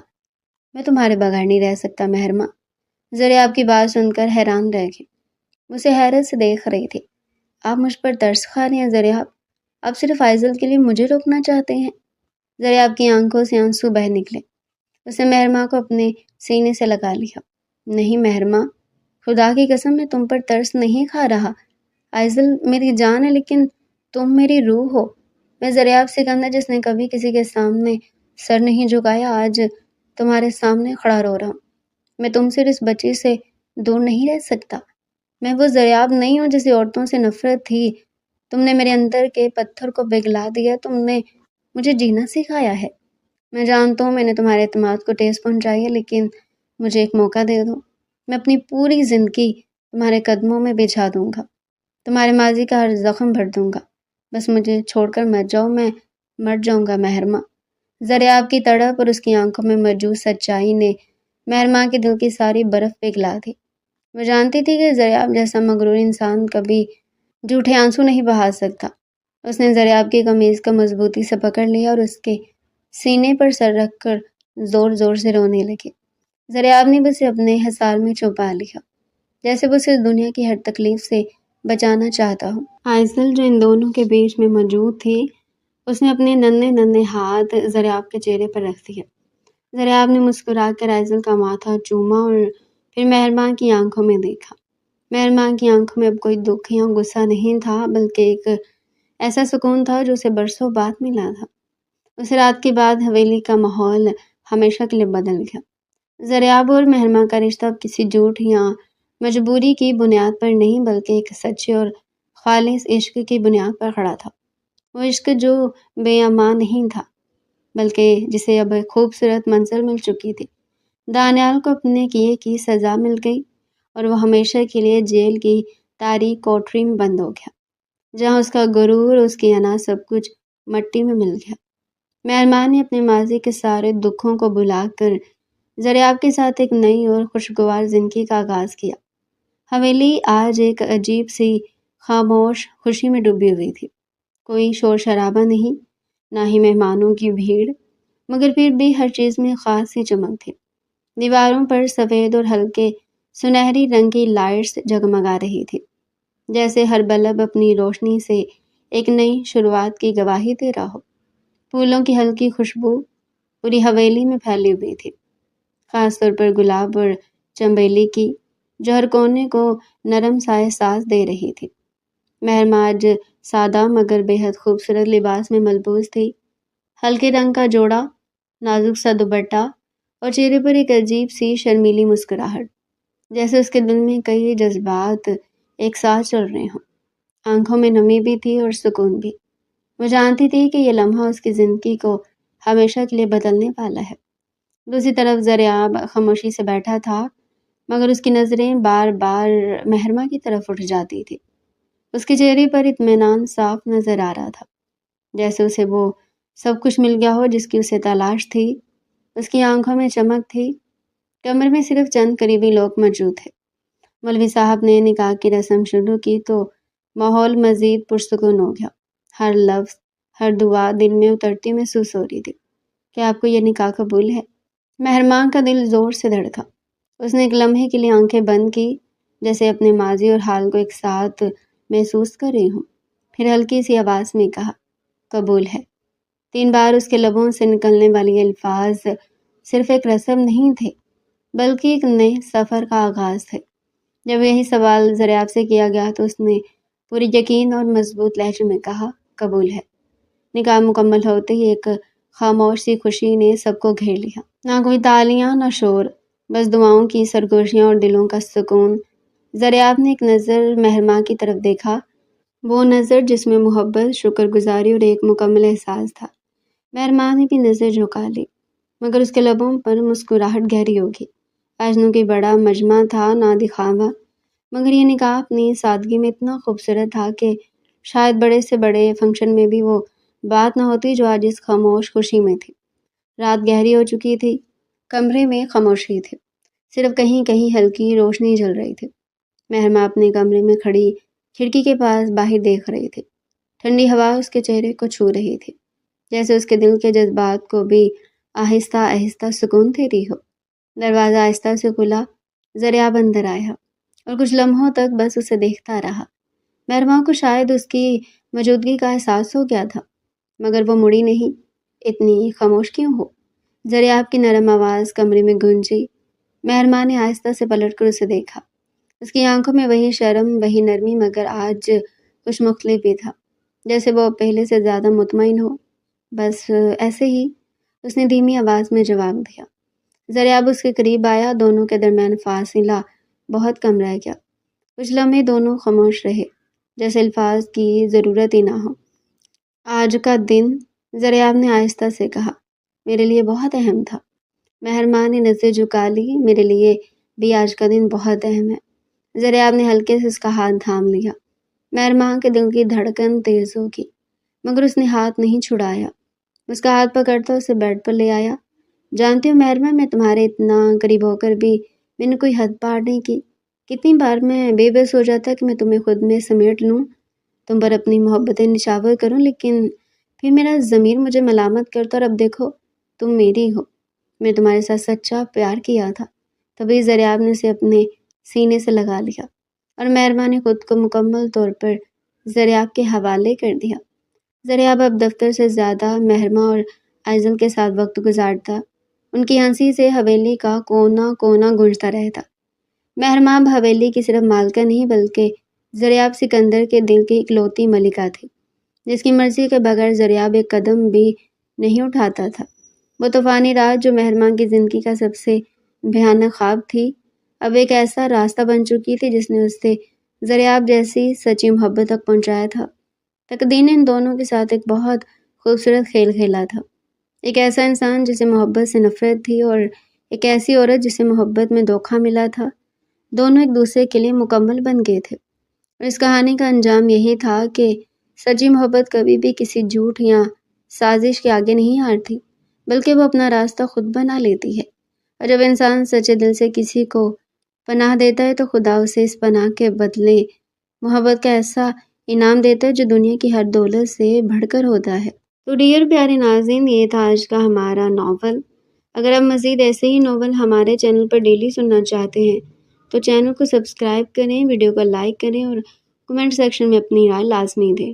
میں تمہارے بغیر نہیں رہ سکتا محرمہ۔ زریاب کی بات سن کر حیران رہ گئی۔ اسے حیرت سے دیکھ رہی تھی۔ آپ مجھ پر ترس کھا رہے ہیں زریاب؟ آپ صرف آئزل کے لیے مجھے روکنا چاہتے ہیں؟ زریاب کی آنکھوں سے آنسو بہہ نکلے۔ اس نے محرمہ کو اپنے سینے سے لگا لیا۔ نہیں محرمہ، خدا کی قسم میں تم پر ترس نہیں کھا رہا۔ آئزل میری جان ہے، لیکن تم میری روح ہو۔ میں زریاب سکندر، جس نے کبھی کسی کے سامنے سر نہیں جھکایا، آج تمہارے سامنے کھڑا رو رہا ہوں۔ میں تم سے اور اس بچے سے دور نہیں رہ سکتا۔ میں وہ زریاب نہیں ہوں جسے عورتوں سے نفرت تھی۔ تم نے میرے اندر کے پتھر کو پگھلا دیا، تم نے مجھے جینا سکھایا ہے۔ میں جانتا ہوں میں نے تمہارے اعتماد کو ٹھیس پہنچائی ہے، لیکن مجھے ایک موقع دے دو۔ میں اپنی پوری زندگی تمہارے قدموں میں بچھا دوں گا، تمہارے ماضی کا ہر زخم بھر دوں گا۔ بس مجھے چھوڑ کر مت جاؤ، میں مر جاؤں گا مہرماں۔ زریاب کی تڑپ اور اس کی آنکھوں میں موجود سچائی نے مہرماں کے دل کی ساری برف پگھلا دی۔ وہ جانتی تھی کہ زریاب جیسا مغرور انسان کبھی جھوٹے آنسو نہیں بہا سکتا۔ اس نے زریاب کی قمیض کو مضبوطی سے پکڑ لیا اور اس کے سینے پر سر رکھ کر زور زور سے رونے لگے۔ زریاب نے اسے اپنے حصار میں چھپا لیا، جیسے وہ اسے دنیا کی ہر تکلیف سے بچانا چاہتا ہو۔ آئزل جو ان دونوں کے بیچ میں موجود تھی، اس نے اپنے ننھے ننھے ہاتھ زریاب کے چہرے پر رکھ دیا۔ زریاب نے مسکرا کر آئزل کا ماتھا چوما اور پھر مہرماں کی آنکھوں میں دیکھا۔ مہرماں کی آنکھوں میں اب کوئی دکھ یا غصہ نہیں تھا، بلکہ ایک ایسا سکون تھا جو اسے برسوں بعد ملا تھا۔ اس رات کے بعد حویلی کا ماحول ہمیشہ کے لیے بدل گیا۔ زریاب اور مہرماں کا رشتہ اب کسی جھوٹ یا مجبوری کی بنیاد پر نہیں، بلکہ ایک سچے اور خالص عشق کی بنیاد پر کھڑا تھا۔ وہ عشق جو بے امان نہیں تھا، بلکہ جسے اب ایک خوبصورت منزل مل چکی تھی۔ دانیال کو اپنے کیے کی سزا مل گئی اور وہ ہمیشہ کے لیے جیل کی تاریک کوٹری میں بند ہو گیا، جہاں اس کا غرور، اس کی انا، سب کچھ مٹی میں مل گیا۔ مہرماں نے اپنے ماضی کے سارے دکھوں کو بھلا کر زریاب کے ساتھ ایک نئی اور خوشگوار زندگی کا آغاز کیا۔ حویلی آج ایک عجیب سی خاموش خوشی میں ڈوبی ہوئی تھی۔ کوئی شور شرابہ نہیں، نہ ہی مہمانوں کی بھیڑ، مگر پھر بھی ہر چیز میں خاص سی چمک تھی۔ دیواروں پر سفید اور ہلکے سنہری رنگ کی لائٹس جگمگا رہی تھی، جیسے ہر بلب اپنی روشنی سے ایک نئی شروعات کی گواہی دے رہا ہو۔ پھولوں کی ہلکی خوشبو پوری حویلی میں پھیلی ہوئی تھی، خاص طور پر گلاب اور چنبیلی کی، جو ہر کونے کو نرم سا احساس دے رہی تھی۔ مہرماں آج سادہ مگر بے حد خوبصورت لباس میں ملبوس تھی۔ ہلکے رنگ کا جوڑا، نازک سا دوپٹہ اور چہرے پر ایک عجیب سی شرمیلی مسکراہٹ، جیسے اس کے دل میں کئی جذبات ایک ساتھ چل رہے ہوں۔ آنکھوں میں نمی بھی تھی اور سکون بھی۔ وہ جانتی تھی کہ یہ لمحہ اس کی زندگی کو ہمیشہ کے لیے بدلنے والا ہے۔ دوسری طرف زریاب خاموشی سے بیٹھا تھا، مگر اس کی نظریں بار بار مہرماں کی طرف اٹھ جاتی تھی۔ اس کے چہرے پر اطمینان صاف نظر آ رہا تھا، جیسے اسے وہ سب کچھ مل گیا ہو جس کی اسے تلاش تھی۔ اس کی آنکھوں میں چمک تھی۔ کمرے میں صرف چند قریبی لوگ موجود تھے۔ مولوی صاحب نے نکاح کی رسم شروع کی تو ماحول مزید پرسکون ہو گیا۔ ہر لفظ، ہر دعا دل میں اترتی محسوس ہو رہی تھی۔ کیا آپ کو یہ نکاح قبول ہے؟ مہرماں کا دل زور سے دھڑکا۔ اس نے ایک لمحے کے لیے آنکھیں بند کی، جیسے اپنے ماضی اور حال کو ایک ساتھ محسوس کر رہی ہوں۔ پھر ہلکی سی آواز میں کہا، قبول ہے۔ 3 بار اس کے لبوں سے نکلنے والی الفاظ صرف ایک رسم نہیں تھے، بلکہ ایک نئے سفر کا آغاز تھے۔ جب یہی سوال زریاب سے کیا گیا تو اس نے پوری یقین اور مضبوط لہجے میں کہا، قبول ہے۔ نکاح مکمل ہوتے ہی ایک خاموش سی خوشی نے سب کو گھیر لیا۔ نہ کوئی تالیاں، نہ شور، بس دعاؤں کی سرگوشیاں اور دلوں کا سکون۔ زریاب نے ایک نظر مہرماں کی طرف دیکھا، وہ نظر جس میں محبت، شکر گزاری اور ایک مکمل احساس تھا۔ مہرماں نے بھی نظر جھکا لی، مگر اس کے لبوں پر مسکراہٹ گہری ہوگی۔ آج کوئی بڑا مجمع تھا، نہ دکھاوا، مگر یہ نکاح اپنی سادگی میں اتنا خوبصورت تھا کہ شاید بڑے سے بڑے فنکشن میں بھی وہ بات نہ ہوتی جو آج اس خاموش خوشی میں تھی۔ رات گہری ہو چکی تھی، کمرے میں خاموشی تھی، صرف کہیں کہیں ہلکی روشنی جل رہی تھی۔ مہرماں اپنے کمرے میں کھڑی کھڑکی کے پاس باہر دیکھ رہی تھی۔ ٹھنڈی ہوا اس کے چہرے کو چھو رہی تھی، جیسے اس کے دل کے جذبات کو بھی آہستہ آہستہ سکون دے رہی ہو۔ دروازہ آہستہ سے کھلا، زریاب اندر آیا اور کچھ لمحوں تک بس اسے دیکھتا رہا۔ مہرماں کو شاید اس کی موجودگی کا احساس ہو گیا تھا، مگر وہ مڑی نہیں۔ اتنی خاموش کیوں ہو؟ زریاب کی نرم آواز کمرے میں گونجی۔ مہرماں نے آہستہ سے پلٹ کر اسے دیکھا۔ اس کی آنکھوں میں وہی شرم، وہی نرمی، مگر آج کچھ مختلف بھی تھا، جیسے وہ پہلے سے زیادہ مطمئن ہو۔ بس ایسے ہی، اس نے دھیمی آواز میں جواب دیا۔ زریاب اس کے قریب آیا، دونوں کے درمیان فاصلہ بہت کم رہ گیا۔ کچھ لمحے دونوں خاموش رہے، جیسے الفاظ کی ضرورت ہی نہ ہو۔ آج کا دن، زریاب نے آہستہ سے کہا، میرے لیے بہت اہم تھا۔ مہرمان نے نظر جھکا لی، میرے لیے بھی آج کا دن بہت اہم ہے۔ زریاب نے ہلکے سے اس کا ہاتھ تھام لیا۔ مہرمان کے دل کی دھڑکن تیز ہو گئی، مگر اس نے ہاتھ نہیں چھڑایا۔ اس کا ہاتھ پکڑتا اسے بیڈ پر لے آیا۔ جانتی ہوں مہرمان، میں تمہارے اتنا قریب ہو کر بھی میں نے کوئی حد پار نہیں کی۔ کتنی بار میں بے بس ہو جاتا کہ میں تمہیں خود میں سمیٹ لوں، تم پر اپنی محبتیں نچھاور کروں، لیکن پھر میرا ضمیر مجھے ملامت کرتا، اور اب دیکھو تم میری ہو۔ میں تمہارے ساتھ سچا پیار کیا تھا۔ تبھی زریاب نے اسے اپنے سینے سے لگا لیا، اور مہرمان نے خود کو مکمل طور پر زریاب کے حوالے کر دیا۔ زریاب اب دفتر سے زیادہ مہرما اور ایزل کے ساتھ وقت گزارتا۔ ان کی ہنسی سے حویلی کا کونا کونا گونجتا رہتا۔ مہرما اب حویلی کی صرف مالکہ نہیں بلکہ زریاب سکندر کے دل کی اکلوتی ملکہ تھی، جس کی مرضی کے بغیر زریاب ایک قدم بھی نہیں اٹھاتا تھا۔ وہ طوفانی رات جو مہرما کی زندگی کا سب سے بھیانک خواب تھی، اب ایک ایسا راستہ بن چکی تھی جس نے اس سے زریاب جیسی سچی محبت تک پہنچایا تھا۔ تقدیر نے ان دونوں کے ساتھ ایک بہت خوبصورت کھیل کھیلا تھا۔ ایک ایسا انسان جسے محبت سے نفرت تھی، اور ایک ایسی عورت جسے محبت میں دھوکہ ملا تھا۔ دونوں ایک دوسرے کے لیے مکمل بن گئے تھے، اور اس کہانی کا انجام یہی تھا کہ سچی محبت کبھی بھی کسی جھوٹ یا سازش کے آگے نہیں ہارتی، بلکہ وہ اپنا راستہ خود بنا لیتی ہے۔ اور جب انسان سچے دل سے کسی کو پناہ دیتا ہے تو خدا اسے اس پناہ کے بدلے محبت کا ایسا انعام دیتا ہے جو دنیا کی ہر دولت سے بڑھ کر ہوتا ہے۔ تو ڈیئر پیارے ناظرین، یہ تھا آج کا ہمارا ناول۔ اگر آپ مزید ایسے ہی ناول ہمارے چینل پر ڈیلی سننا چاہتے ہیں تو چینل کو سبسکرائب کریں، ویڈیو کو لائک کریں، اور کمنٹ سیکشن میں اپنی رائے لازمی دیں۔